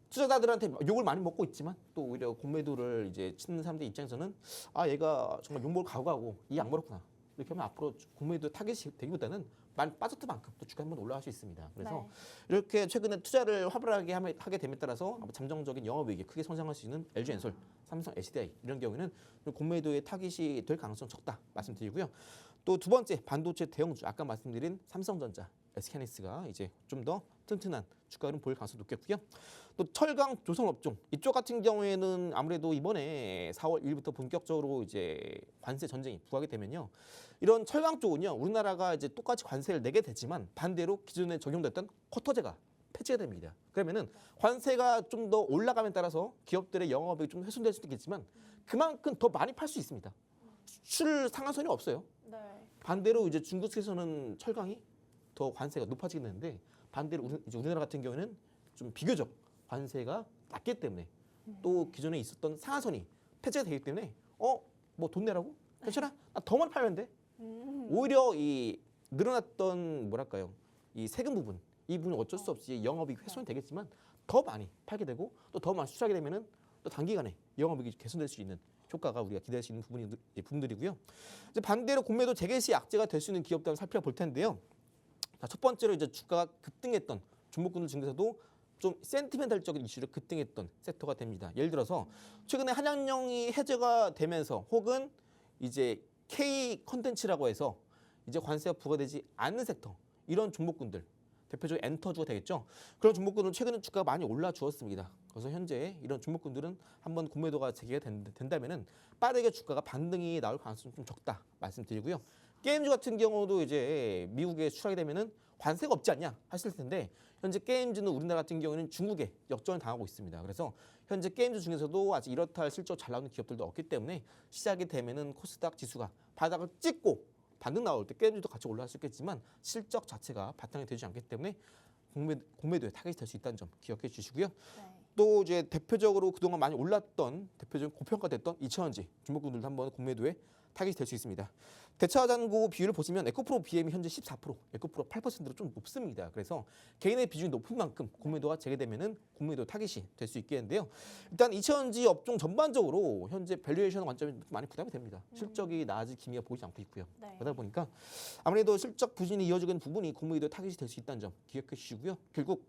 투자자들한테 욕을 많이 먹고 있지만 또 오히려 공매도를 이제 치는 사람들 입장에서는 아 얘가 정말 욕먹을 각오하고 이 악물었구나 이렇게 하면 앞으로 공매도 타겟이 되기보다는 많이 빠졌던 만큼 또 주가 한번 올라갈 수 있습니다. 그래서 네. 이렇게 최근에 투자를 활발하게 하게 됨에 따라서 잠정적인 영업이익이 크게 성장할 수 있는 LG엔솔, 삼성 SDI 이런 경우에는 공매도의 타깃이 될 가능성 적다 말씀드리고요. 또 두 번째 반도체 대형주 아까 말씀드린 삼성전자, SK하이닉스가 이제 좀 더 튼튼한 주가를 보일 가능성이 높겠고요. 또 철강 조선업종 이쪽 같은 경우에는 아무래도 이번에 4월 1일부터 본격적으로 이제 관세 전쟁이 부과하게 되면요. 이런 철강 쪽은요. 우리나라가 이제 똑같이 관세를 내게 되지만 반대로 기존에 적용됐던 쿼터제가 폐지가 됩니다. 그러면은 관세가 좀 더 올라감에 따라서 기업들의 영업이 좀 훼손될 수도 있겠지만 그만큼 더 많이 팔 수 있습니다. 수출 상한선이 없어요. 네. 반대로 이제 중국 측에서는 철강이 더 관세가 높아지게 되는데 반대로 이제 우리나라 같은 경우에는 좀 비교적 관세가 낮기 때문에 또 기존에 있었던 상한선이 폐지가 되기 때문에 뭐 돈 내라고? 괜찮아? 나 더 많이 팔면 돼. 오히려 이 늘어났던 뭐랄까요? 이 세금 부분 이 부분이 어쩔 수 없이 영업이익 훼손이 되겠지만 더 많이 팔게 되고 또 더 많이 수출하게 되면은 또 단기간에 영업이익이 개선될 수 있는 효과가 우리가 기대할 수 있는 부분들이고요. 이제 반대로 공매도 재개 시 악재가 될 수 있는 기업들 한번 살펴볼 텐데요. 자, 첫 번째로 이제 주가가 급등했던 종목군들 중에서도 좀 센티멘탈적인 이슈를 급등했던 섹터가 됩니다. 예를 들어서 최근에 한양령이 해제가 되면서 혹은 이제 K 컨텐츠라고 해서 이제 관세가 부과되지 않는 섹터 이런 종목군들 대표적으로 엔터주가 되겠죠. 그런 종목군들은 최근에 주가가 많이 올라주었습니다. 그래서 현재 이런 종목군들은 한번 공매도가 재개가 된다면은 빠르게 주가가 반등이 나올 가능성이 좀 적다 말씀드리고요. 게임주 같은 경우도 이제 미국에 수출하게 되면은 관세가 없지 않냐 하실 텐데 현재 게임주는 우리나라 같은 경우는 중국에 역전을 당하고 있습니다. 그래서 현재 게임주 중에서도 아직 이렇다 할 실적 잘 나오는 기업들도 없기 때문에 시작이 되면은 코스닥 지수가 바닥을 찍고 반등 나올 때 게임주도 같이 올라갈 수 있겠지만 실적 자체가 바탕이 되지 않기 때문에 공매도에 타겟이 될 수 있다는 점 기억해 주시고요. 네. 또 이제 대표적으로 그동안 많이 올랐던 대표적인 고평가됐던 이천원지 종목군들도 한번 공매도에 타겟이 될 수 있습니다. 대차잔고 비율을 보시면 에코프로 BM이 현재 14%, 에코프로 8%로 좀 높습니다. 그래서 개인의 비중이 높은 만큼 공매도가 재개되면은 공매도 타겟이 될 수 있겠는데요. 일단 이천원지 업종 전반적으로 현재 밸류에이션 관점이 많이 부담이 됩니다. 실적이 나아질 기미가 보이지 않고 있고요. 네. 그러다 보니까 아무래도 실적 부진이 이어지고 있는 부분이 공매도의 타겟이 될 수 있다는 점 기억해 주시고요. 결국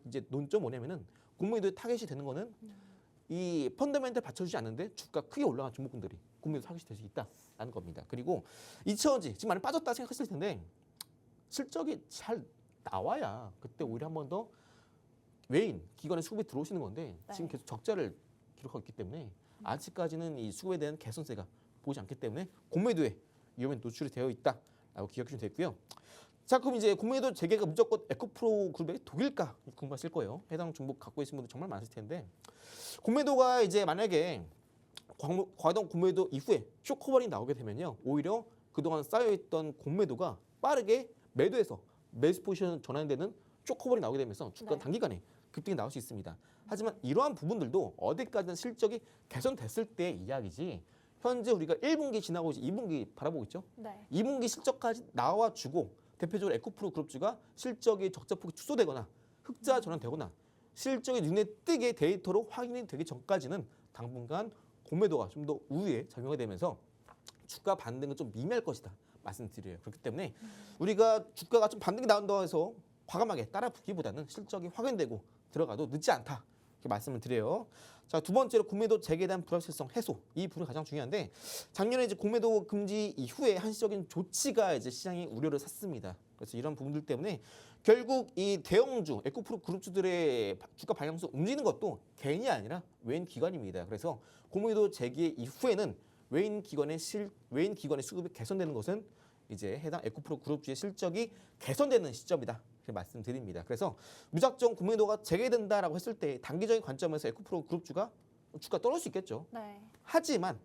이제 논점 뭐냐면은 공매도의 타겟이 되는 거는 이 펀더멘탈 받쳐주지 않는데 주가 크게 올라간 종목군들이 공매도 타겟이 될 수 있다라는 겁니다. 그리고 이천원지 지금 많이 빠졌다 생각했을 텐데 실적이 잘 나와야 그때 오히려 한 번 더 외인 기관의 수급이 들어오시는 건데 지금 계속 적자를 기록하고 있기 때문에 아직까지는 이 수급에 대한 개선세가 보이지 않기 때문에 공매도에 위험에 노출이 되어 있다라고 기억해 주시면 되고요. 자, 그럼 이제 공매도 재개가 무조건 에코프로 그룹의 독일까 궁금하실 거예요. 해당 종목 갖고 계신 분들 정말 많으실 텐데 공매도가 이제 만약에 과동 공매도 이후에 쇼커버링 나오게 되면요, 오히려 그동안 쌓여있던 공매도가 빠르게 매도해서 매수 포지션 전환되는 쇼커버링 나오게 되면서 주가 단기간에 급등이 나올 수 있습니다. 하지만 이러한 부분들도 어디까지나 실적이 개선됐을 때의 이야기지 현재 우리가 1분기 지나고 이제 2분기 바라보고 있죠. 네. 2분기 실적까지 나와주고 대표적으로 에코프로 그룹주가 실적이 적자폭이 축소되거나 흑자 전환되거나 실적이 눈에 띄게 데이터로 확인이 되기 전까지는 당분간 공매도가 좀 더 우위에 작용이 되면서 주가 반등은 좀 미미할 것이다 말씀드려요. 그렇기 때문에 우리가 주가가 좀 반등이 나온다고 해서 과감하게 따라붙기보다는 실적이 확인되고 들어가도 늦지 않다 이렇게 말씀을 드려요. 자, 두 번째로 공매도 재개에 대한 불확실성 해소, 이 부분이 가장 중요한데 작년에 이제 공매도 금지 이후에 한시적인 조치가 이제 시장이 우려를 샀습니다. 그래서 이런 부분들 때문에 결국 이 대형주 에코프로 그룹주들의 주가 방향성 움직이는 것도 개인이 아니라 외인 기관입니다. 그래서 공매도 재개 이후에는 외인 기관의 수급이 개선되는 것은 이제 해당 에코프로 그룹주의 실적이 개선되는 시점이다. 이렇게 말씀드립니다. 그래서 무작정 공매도가 재개된다라고 했을 때 단기적인 관점에서 에코프로 그룹주가 주가 떨어질 수 있겠죠. 네. 하지만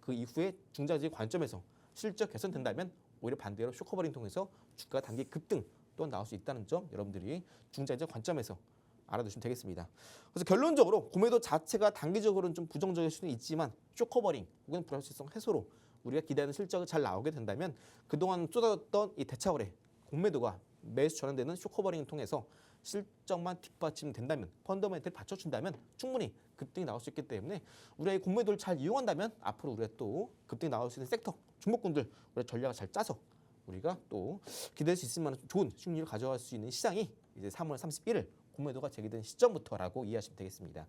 그 이후에 중장기 관점에서 실적 개선된다면 오히려 반대로 쇼커버링 통해서 주가 단기 급등 또한 나올 수 있다는 점 여러분들이 중장기 관점에서 알아두시면 되겠습니다. 그래서 결론적으로 공매도 자체가 단기적으로는 좀 부정적일 수는 있지만 쇼커버링 혹은 불확실성 해소로 우리가 기대하는 실적이 잘 나오게 된다면 그동안 쏟아졌던 이 대차거래 공매도가 매수 전환되는 쇼커버링을 통해서 실적만 뒷받침된다면 펀더멘트를 받쳐준다면 충분히 급등이 나올 수 있기 때문에 우리가 이 공매도를 잘 이용한다면 앞으로 우리가 또 급등이 나올 수 있는 섹터 종목군들 우리가 전략을 잘 짜서 우리가 또 기대할 수 있을 만한 좋은 수익률을 가져갈 수 있는 시장이 이제 3월 31일 공매도가 재개된 시점부터라고 이해하시면 되겠습니다.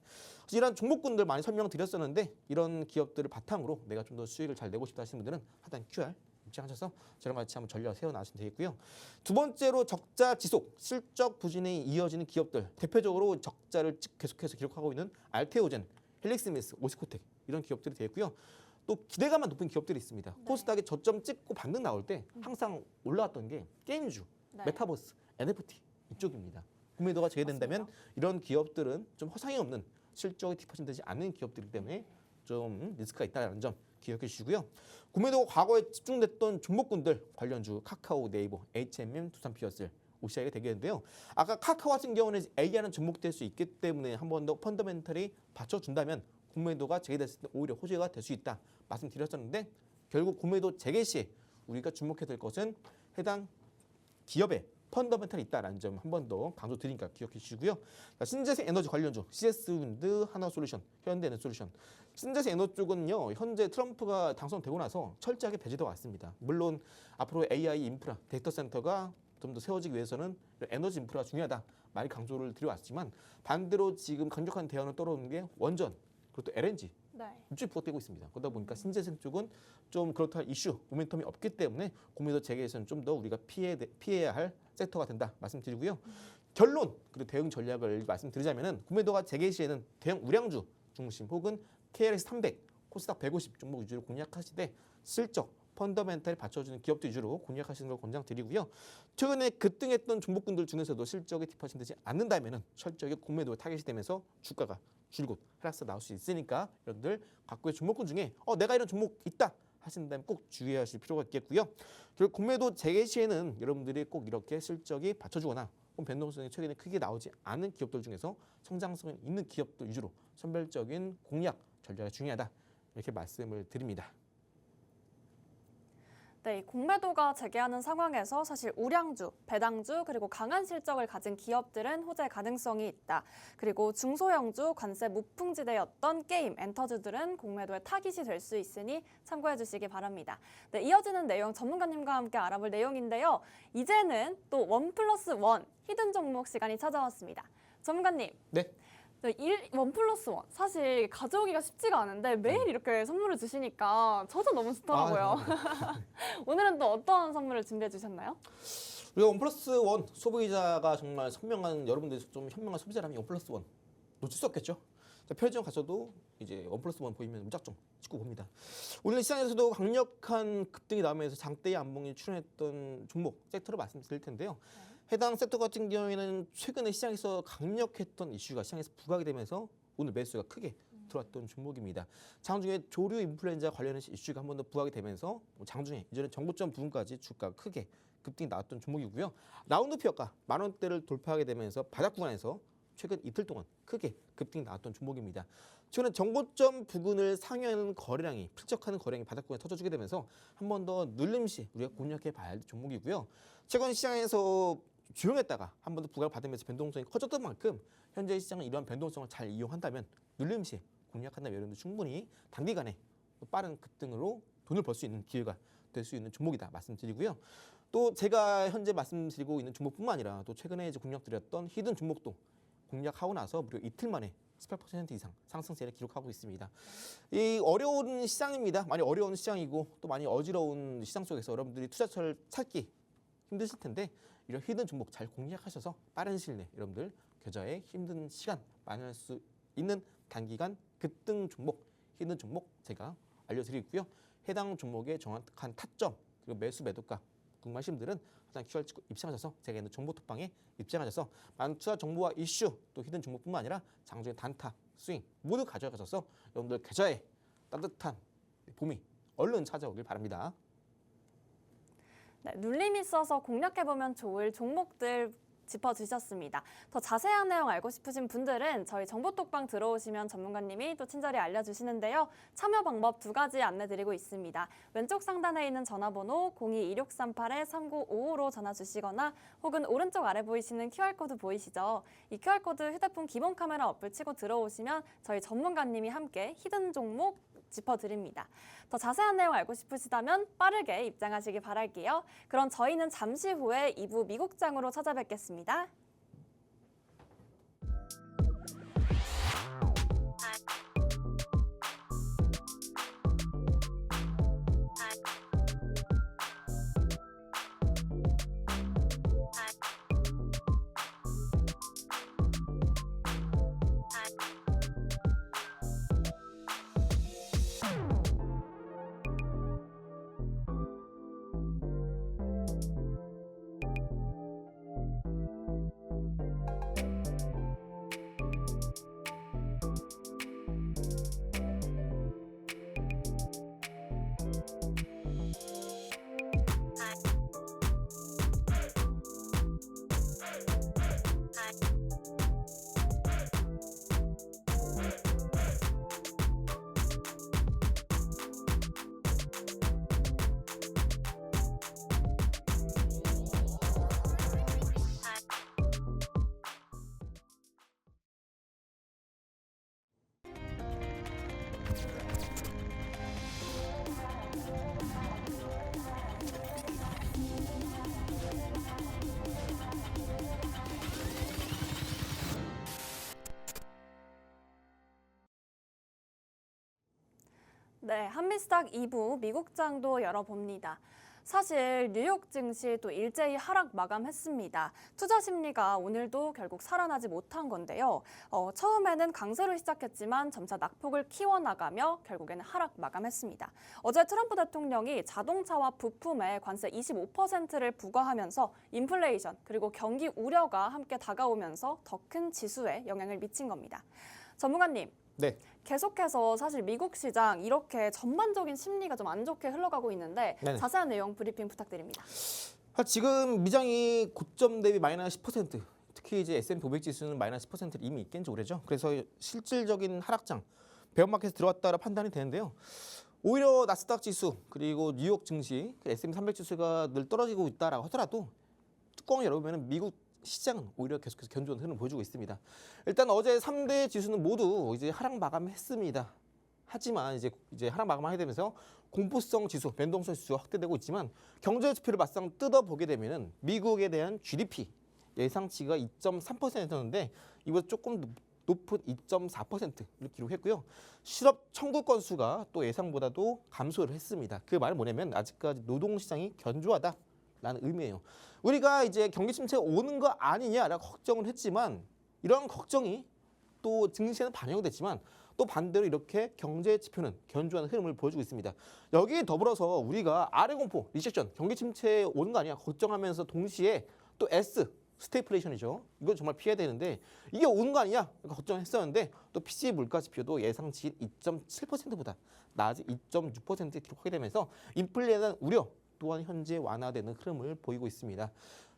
이런 종목군들 많이 설명드렸었는데 이런 기업들을 바탕으로 내가 좀 더 수익을 잘 내고 싶다 하시는 분들은 하단 QR 입장하셔서 저랑 같이 한번 전략 세워나가시면 되겠고요. 두 번째로 적자 지속, 실적 부진이 이어지는 기업들 대표적으로 적자를 계속해서 기록하고 있는 알테오젠, 헬릭스미스, 오시코텍 이런 기업들이 되겠고요. 또 기대감만 높은 기업들이 있습니다. 네. 코스닥에 저점 찍고 반등 나올 때 항상 올라왔던 게 게임주, 네. 메타버스, NFT 이쪽입니다. 공매도가 재개된다면 이런 기업들은 좀 허상이 없는 실적이 뒷받침되지 않는 기업들이기 때문에 좀 리스크가 있다는 점 기억해 주시고요. 공매도가 과거에 집중됐던 종목군들 관련주 카카오, 네이버, H&M, 두산 비어슬, OCI가 되겠는데요. 아까 카카오 같은 경우는 AI는 접목될 수 있기 때문에 한 번 더 펀더멘털이 받쳐준다면 공매도가 재개됐을 때 오히려 호재가 될 수 있다 말씀드렸었는데 결국 공매도 재개 시에 우리가 주목해야 될 것은 해당 기업의 펀더멘탈이 있다라는 점 한 번 더 강조드리니까 기억해 주시고요. 자, 신재생 에너지 관련주 CS 윈드, 하나솔루션, 현대에너솔루션. 신재생 에너지 쪽은요, 현재 트럼프가 당선되고 나서 철저하게 배제되어 왔습니다. 물론 앞으로 AI 인프라, 데이터 센터가 좀 더 세워지기 위해서는 에너지 인프라가 중요하다 많이 강조를 드려왔지만 반대로 지금 강력한 대안을 떨어오는 게 원전 그리고 또 LNG 네. 입주에 부각되고 있습니다. 그러다 보니까 신재생 쪽은 좀 그렇다 이슈, 모멘텀이 없기 때문에 공매도 재개에서는 좀 더 우리가 피해야 할 섹터가 된다 말씀드리고요. 결론 그리고 대응 전략을 말씀드리자면은 공매도가 재개 시에는 대형 우량주 중심 혹은 KLX 300, 코스닥 150 종목 위주로 공략하시되 실적 펀더멘탈 받쳐주는 기업들 위주로 공략하시는 걸 권장드리고요. 최근에 급등했던 종목군들 중에서도 실적이 뒷받침되지 않는다면은 철저하게 공매도가 타겟이 되면서 주가가 줄곧 하락세 나올 수 있으니까 여러분들 각국의 종목군 중에 내가 이런 종목 있다 하신다면 꼭 주의하실 필요가 있겠고요. 그리고 공매도 재개 시에는 여러분들이 꼭 이렇게 실적이 받쳐주거나 변동성이 최근에 크게 나오지 않은 기업들 중에서 성장성이 있는 기업들 위주로 선별적인 공략 전략이 중요하다 이렇게 말씀을 드립니다. 네, 이 공매도가 재개하는 상황에서 사실 우량주, 배당주, 그리고 강한 실적을 가진 기업들은 호재 가능성이 있다. 그리고 중소형주, 관세 무풍지대였던 게임, 엔터주들은 공매도의 타깃이 될 수 있으니 참고해 주시기 바랍니다. 네, 이어지는 내용 전문가님과 함께 알아볼 내용인데요. 이제는 또 1+1 히든 종목 시간이 찾아왔습니다. 전문가님. 네. 네, 1+1 사실 가져오기가 쉽지가 않은데 매일 이렇게 선물을 주시니까 저도 너무 좋더라고요. 오늘은 또 어떤 선물을 준비해 주셨나요? 우리가 1+1 소비자가 정말 선명한 여러분들 좀 현명한 소비자라면 1+1 놓칠 수 없겠죠. 편의점 가서도 이제 1+1 보이면 무작정 찍고 봅니다. 오늘 시장에서도 강력한 급등이 나오면서 장대의 안봉이 출현했던 종목 섹터로 말씀드릴 텐데요. 해당 섹터 같은 경우에는 최근에 시장에서 강력했던 이슈가 시장에서 부각이 되면서 오늘 매수가 크게 들어왔던 종목입니다. 장중에 조류 인플루엔자 관련해서 이슈가 한 번 더 부각이 되면서 장중에 이전에 정고점 부분까지 주가가 크게 급등이 나왔던 종목이고요. 라운드 피어가 10,000원대를 돌파하게 되면서 바닥 구간에서 최근 이틀 동안 크게 급등이 나왔던 종목입니다. 최근에 정고점 부근을 상회하는 거래량이 필적하는 거래량이 바닥 구간에 터져주게 되면서 한 번 더 눌림시 우리가 공략해 봐야 할 종목이고요. 최근 시장에서 조용했다가 한 번 더 부각을 받으면서 변동성이 커졌던 만큼 현재 시장은 이러한 변동성을 잘 이용한다면 눌림시 공략한다면 여러분들 충분히 단기간에 빠른 급등으로 돈을 벌 수 있는 기회가 될 수 있는 종목이다 말씀드리고요. 또 제가 현재 말씀드리고 있는 종목뿐만 아니라 또 최근에 이제 공략드렸던 히든 종목도 공략하고 나서 무려 이틀 만에 18% 이상 상승세를 기록하고 있습니다. 이 어려운 시장입니다. 많이 어려운 시장이고 또 많이 어지러운 시장 속에서 여러분들이 투자처를 찾기 힘드실 텐데 이런 히든 종목 잘 공략하셔서 빠른 시일 내에 여러분들 계좌에 힘든 시간 마련할 수 있는 단기간 급등 종목, 히든 종목 제가 알려드리고요. 해당 종목의 정확한 타점 그리고 매수 매도가 궁금하신 분들은 항상 QR 찍고 입장하셔서 제가 있는 정보 톡방에 입장하셔서 많은 투자 정보와 이슈 또 히든 종목뿐만 아니라 장중의 단타, 스윙 모두 가져가셔서 여러분들 계좌에 따뜻한 봄이 얼른 찾아오길 바랍니다. 네, 눌림이 있어서 공략해보면 좋을 종목들 짚어주셨습니다. 더 자세한 내용 알고 싶으신 분들은 저희 정보톡방 들어오시면 전문가님이 또 친절히 알려주시는데요. 참여 방법 2가지 안내드리고 있습니다. 왼쪽 상단에 있는 전화번호 02-2638-3955로 전화 주시거나 혹은 오른쪽 아래 보이시는 QR코드 보이시죠? 이 QR코드 휴대폰 기본 카메라 어플 치고 들어오시면 저희 전문가님이 함께 히든 종목 짚어드립니다. 더 자세한 내용 알고 싶으시다면 빠르게 입장하시기 바랄게요. 그럼 저희는 잠시 후에 2부 미국장으로 찾아뵙겠습니다. 네, 한미스탁 2부 미국장도 열어봅니다. 사실 뉴욕 증시 또 일제히 하락 마감했습니다. 투자 심리가 오늘도 결국 살아나지 못한 건데요. 처음에는 강세로 시작했지만 점차 낙폭을 키워나가며 결국에는 하락 마감했습니다. 어제 트럼프 대통령이 자동차와 부품에 관세 25%를 부과하면서 인플레이션 그리고 경기 우려가 함께 다가오면서 더 큰 지수에 영향을 미친 겁니다. 전문가님. 네. 계속해서 사실 미국 시장 이렇게 전반적인 심리가 좀 안 좋게 흘러가고 있는데 네네. 자세한 내용 브리핑 부탁드립니다. 지금 미장이 고점 대비 마이너스 10%, 특히 이제 S&P 500 지수는 마이너스 10%를 이미 있긴 지 오래죠. 그래서 실질적인 하락장, 베어마켓에 들어왔다라 판단이 되는데요. 오히려 나스닥 지수 그리고 뉴욕 증시, S&P 300 지수가 늘 떨어지고 있다라고 하더라도 뚜껑을 열어보면 미국 시장은 오히려 계속해서 견조한 흐름을 보여주고 있습니다. 일단 어제 3대 지수는 모두 이제 하락 마감했습니다. 하지만 이제 하락 마감하게 되면서 공포성 지수, 변동성 지수가 확대되고 있지만 경제 지표를 막상 뜯어보게 되면은 미국에 대한 GDP 예상치가 2.3%였는데 이보다 조금 높은 2.4%를 기록했고요. 실업 청구 건수가 또 예상보다도 감소를 했습니다. 그 말은 뭐냐면 아직까지 노동 시장이 견조하다. 라는 의미예요. 우리가 이제 경기 침체가 오는 거 아니냐라고 걱정을 했지만 이러한 걱정이 또 증시에는 반영이 됐지만 또 반대로 이렇게 경제 지표는 견조한 흐름을 보여주고 있습니다. 여기에 더불어서 우리가 아래 공포, 리세션, 경기 침체 오는 거 아니야 걱정하면서 동시에 또 S, 스태플레이션이죠. 이건 정말 피해야 되는데 이게 오는 거 아니냐 걱정했었는데 또 PCE 물가 지표도 예상치인 2.7%보다 낮은 2.6% 기록하게 되면서 인플레에 대한 우려 또한 현재 완화되는 흐름을 보이고 있습니다.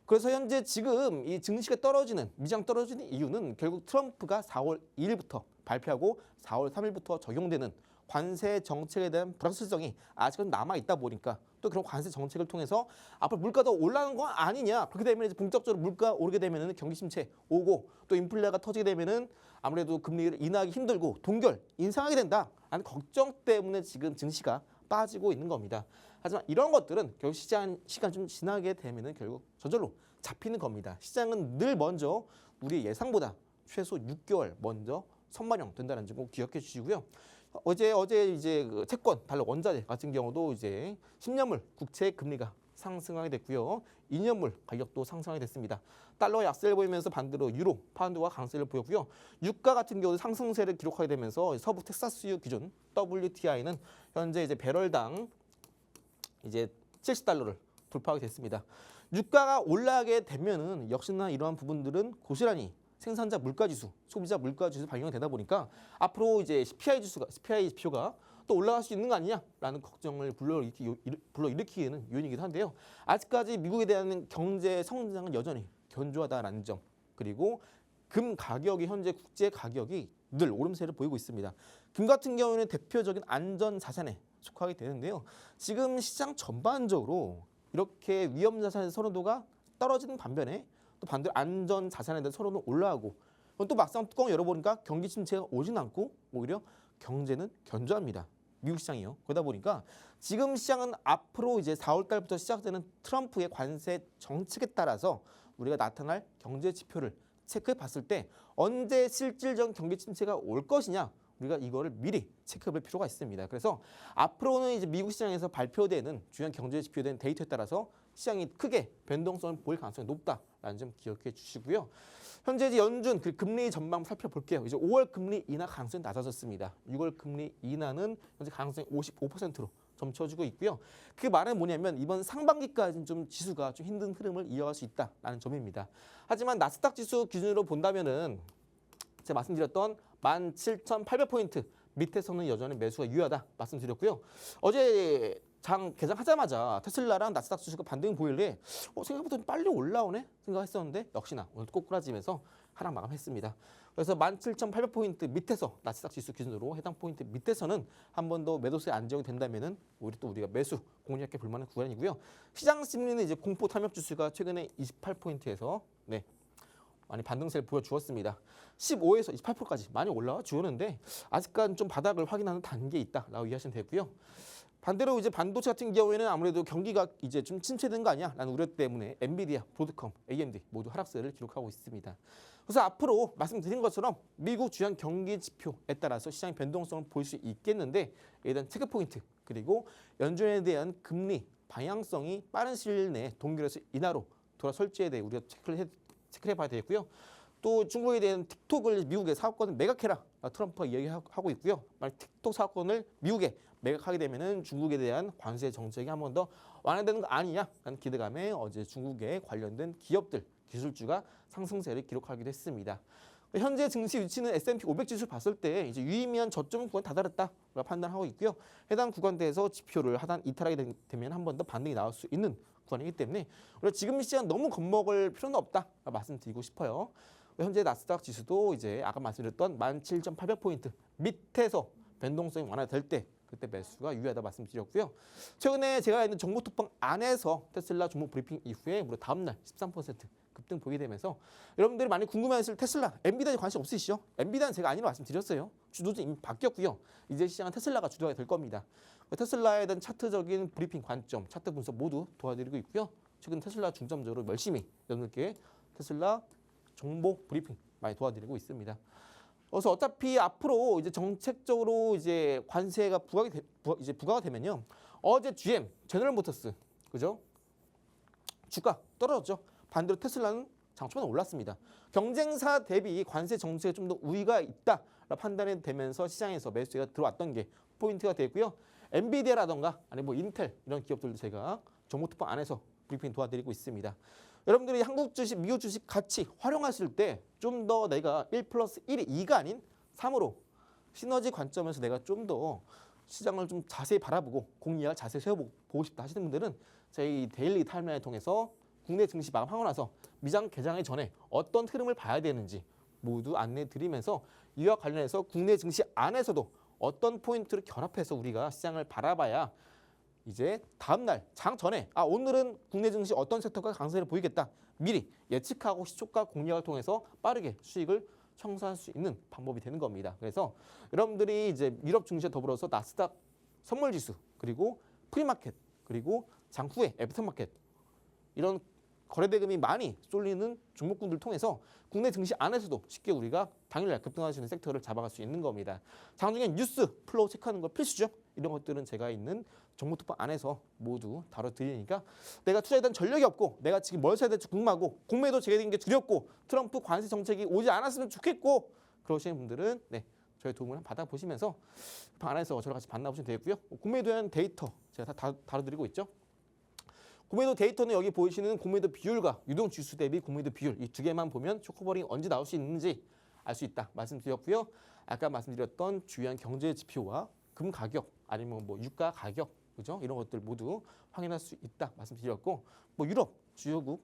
그래서 현재 지금 이 증시가 떨어지는, 미장 떨어지는 이유는 결국 트럼프가 4월 2일부터 발표하고 4월 3일부터 적용되는 관세 정책에 대한 불확실성이 아직은 남아있다 보니까 또 그런 관세 정책을 통해서 앞으로 물가도 올라가는 건 아니냐. 그렇게 되면 이제 본격적으로 물가 오르게 되면 경기 침체 오고 또 인플레가 터지게 되면은 아무래도 금리를 인하하기 힘들고 동결, 인상하게 된다. 라는 걱정 때문에 지금 증시가 빠지고 있는 겁니다. 하지만 이런 것들은 결국 시간 좀 지나게 되면은 결국 저절로 잡히는 겁니다. 시장은 늘 먼저 우리 예상보다 최소 6개월 먼저 선반영 된다는 점 꼭 기억해 주시고요. 어제 이제 그 채권, 달러 원자재 같은 경우도 이제 10년물 국채 금리가 상승하게 됐고요. 2년물 가격도 상승하게 됐습니다. 달러가 약세를 보이면서 반대로 유로, 파운드가 강세를 보였고요. 유가 같은 경우도 상승세를 기록하게 되면서 서부 텍사스유 기준 WTI는 현재 이제 배럴당 이제 70달러를 돌파하게 됐습니다. 유가가 올라가게 되면은 역시나 이러한 부분들은 고스란히 생산자 물가지수, 소비자 물가지수 반영이 되다 보니까 앞으로 이제 CPI 지표가 또 올라갈 수 있는 거 아니냐라는 걱정을 불러일으키는 요인이기도 한데요. 아직까지 미국에 대한 경제 성장은 여전히 견조하다라는 점, 그리고 금 가격이 현재 국제 가격이 늘 오름세를 보이고 있습니다. 금 같은 경우는 대표적인 안전 자산에 속하게 되는데요. 지금 시장 전반적으로 이렇게 위험 자산의 선호도가 떨어지는 반면에 또 반대로 안전 자산에 대한 선호도는 올라가고 또 막상 뚜껑 열어보니까 경기 침체가 오진 않고 오히려 경제는 견조합니다. 미국 시장이요. 그러다 보니까 지금 시장은 앞으로 이제 4월 달부터 시작되는 트럼프의 관세 정책에 따라서 우리가 나타날 경제 지표를 체크해 봤을 때 언제 실질적 경기 침체가 올 것이냐 우리가 이거를 미리 체크해 볼 필요가 있습니다. 그래서 앞으로는 이제 미국 시장에서 발표되는 중요한 경제 지표에 대한 데이터에 따라서 시장이 크게 변동성을 보일 가능성이 높다라는 점 기억해 주시고요. 현재 이제 연준 그 금리 전망 살펴볼게요. 이제 5월 금리 인하 가능성이 낮아졌습니다. 6월 금리 인하는 현재 가능성이 55%로 점쳐주고 있고요. 그 말은 뭐냐면 이번 상반기까지는 좀 지수가 좀 힘든 흐름을 이어갈 수 있다라는 점입니다. 하지만 나스닥 지수 기준으로 본다면은 제가 말씀드렸던 17,800포인트 밑에서는 여전히 매수가 유효하다 말씀드렸고요. 어제 장 개장하자마자 테슬라랑 나스닥 지수가 반등이 보이길래 생각보다 빨리 올라오네 생각했었는데 역시나 오늘 꼬꾸라지면서 하락 마감했습니다. 그래서 17,800포인트 밑에서 나스닥 지수 기준으로 해당 포인트 밑에서는 한 번 더 매도세에 안정이 된다면은 오히려 또 우리가 매수 공략해 볼 만한 구간이고요. 시장 심리는 이제 공포 탐욕 지수가 최근에 28포인트에서 많이 반등세를 보여주었습니다. 15에서 28%까지 많이 올라와 주었는데 아직까지는 좀 바닥을 확인하는 단계에 있다라고 이해하시면 되고요. 반대로 이제 반도체 같은 경우에는 아무래도 경기가 이제 좀 침체된 거 아니야? 라는 우려 때문에 엔비디아, 브로드컴, AMD 모두 하락세를 기록하고 있습니다. 그래서 앞으로 말씀드린 것처럼 미국 주요 경기 지표에 따라서 시장의 변동성을 볼 수 있겠는데 일단 체크 포인트 그리고 연준에 대한 금리 방향성이 빠른 시일 내에 동결에서 인하로 돌아설지에 대해 우리가 체크를 해봐야 되겠고요. 또 중국에 대한 틱톡을 미국에 사업권을 매각해라 트럼프가 이야기하고 있고요. 만약 틱톡 사업권을 미국에 매각하게 되면은 중국에 대한 관세 정책이 한 번 더 완화되는 거 아니냐라는 기대감에 어제 중국에 관련된 기업들 기술주가 상승세를 기록하기도 했습니다. 현재 증시 위치는 S&P 500 지수 봤을 때 이제 유의미한 저점 구간 다다랐다 판단하고 있고요. 해당 구간대에서 지표를 하단 이탈하게 되면 한 번 더 반등이 나올 수 있는 구간이기 때문에 우리가 지금 이 시간 너무 겁먹을 필요는 없다 말씀드리고 싶어요. 현재 나스닥 지수도 이제 아까 말씀드렸던 17,800포인트 밑에서 변동성이 완화될 때 그때 매수가 유효하다 말씀드렸고요. 최근에 제가 있는 정보톡방 안에서 테슬라 종목 브리핑 이후에 무려 다음날 13% 급등 보이게 되면서 여러분들이 많이 궁금해하실 테슬라, 엔비디아에 관심 없으시죠? 엔비디아는 제가 아니라 말씀드렸어요. 주도주 이미 바뀌었고요. 이제 시장은 테슬라가 주도가 될 겁니다. 테슬라에 대한 차트적인 브리핑 관점, 차트 분석 모두 도와드리고 있고요. 최근 테슬라 중점적으로 열심히 여러분들께 테슬라 정보 브리핑 많이 도와드리고 있습니다. 그래서 어차피 앞으로 이제 정책적으로 이제 관세가 부과가 되면요. 어제 GM, 제너럴모터스, 그죠? 주가 떨어졌죠. 반대로 테슬라는 장초반에 올랐습니다. 경쟁사 대비 관세 정책에 좀 더 우위가 있다 판단이 되면서 시장에서 매수가 들어왔던 게 포인트가 되고요. 엔비디아라던가 아니 뭐 인텔 이런 기업들도 제가 정보톡방 안에서 브리핑 도와드리고 있습니다. 여러분들이 한국 주식, 미국 주식 같이 활용하실 때 좀 더 내가 1+1이 2가 아닌 3으로 시너지 관점에서 내가 좀 더 시장을 좀 자세히 바라보고 공략을 자세히 세워보고 싶다 하시는 분들은 저희 데일리 타임라인을 통해서 국내 증시 마감하고 나서 미장 개장하기 전에 어떤 흐름을 봐야 되는지 모두 안내 드리면서 이와 관련해서 국내 증시 안에서도 어떤 포인트를 결합해서 우리가 시장을 바라봐야 이제 다음날 장 전에 오늘은 국내 증시 어떤 섹터가 강세를 보이겠다 미리 예측하고 시초가 공략을 통해서 빠르게 수익을 청산할 수 있는 방법이 되는 겁니다. 그래서 여러분들이 이제 유럽 증시와 더불어서 나스닥 선물지수 그리고 프리마켓 그리고 장후에 애프터마켓 이런 거래대금이 많이 쏠리는 종목군들 통해서 국내 증시 안에서도 쉽게 우리가 당일날 급등할 수 있는 섹터를 잡아갈 수 있는 겁니다. 장중에 뉴스 플로우 체크하는 거 필수죠. 이런 것들은 제가 있는 정보톡방 안에서 모두 다뤄드리니까 내가 투자에 대한 전력이 없고 내가 지금 뭘 사야 될지 궁금하고 공매도 재개되는 게 두렵고 트럼프 관세 정책이 오지 않았으면 좋겠고 그러시는 분들은 저희 도움을 받아보시면서 방 안에서 저랑 같이 만나보시면 되겠고요. 공매도에 대한 데이터 제가 다 다뤄드리고 있죠. 공매도 데이터는 여기 보이시는 공매도 비율과 유동지수 대비 공매도 비율 이 두 개만 보면 쇼커버링이 언제 나올 수 있는지 알 수 있다 말씀드렸고요. 아까 말씀드렸던 주요한 경제 지표와 금 가격 아니면 뭐 유가 가격 그죠? 이런 것들 모두 확인할 수 있다 말씀드렸고 뭐 유럽 주요국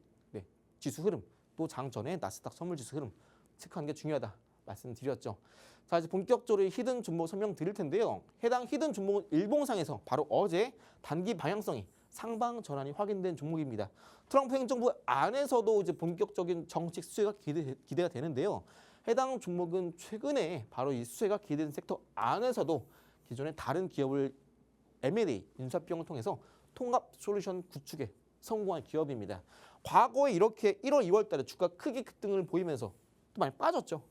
지수 흐름 또 장 전에 나스닥 선물지수 흐름 체크하는 게 중요하다 말씀드렸죠. 자 이제 본격적으로 히든 종목 설명드릴 텐데요. 해당 히든 종목은 일봉상에서 바로 어제 단기 방향성이 상방 전환이 확인된 종목입니다. 트럼프 행정부 안에서도 이제 본격적인 정책 수혜가 기대가 되는데요. 해당 종목은 최근에 바로 이 수혜가 기대된 섹터 안에서도 기존의 다른 기업을 M&A 인수합병을 통해서 통합 솔루션 구축에 성공한 기업입니다. 과거에 이렇게 1월, 2월 달에 주가 크게 급등을 보이면서 또 많이 빠졌죠.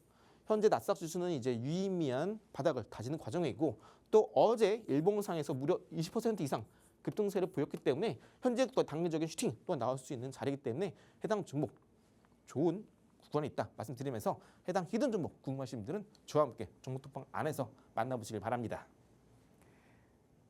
현재 나스닥 지수는 이제 유의미한 바닥을 다지는 과정에 있고 또 어제 일봉상에서 무려 20% 이상 급등세를 보였기 때문에 현재 단기적인 슈팅 또한 나올 수 있는 자리이기 때문에 해당 종목 좋은 구간에 있다 말씀드리면서 해당 히든 종목 궁금하신 분들은 저와 함께 정보톡방 안에서 만나보시길 바랍니다.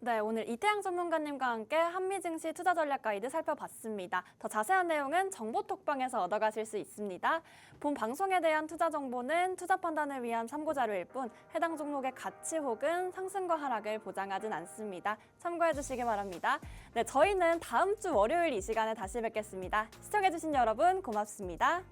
네, 오늘 이태양 전문가님과 함께 한미증시 투자 전략 가이드 살펴봤습니다. 더 자세한 내용은 정보톡방에서 얻어가실 수 있습니다. 본 방송에 대한 투자 정보는 투자 판단을 위한 참고 자료일 뿐 해당 종목의 가치 혹은 상승과 하락을 보장하진 않습니다. 참고해 주시기 바랍니다. 네, 저희는 다음 주 월요일 이 시간에 다시 뵙겠습니다. 시청해 주신 여러분 고맙습니다.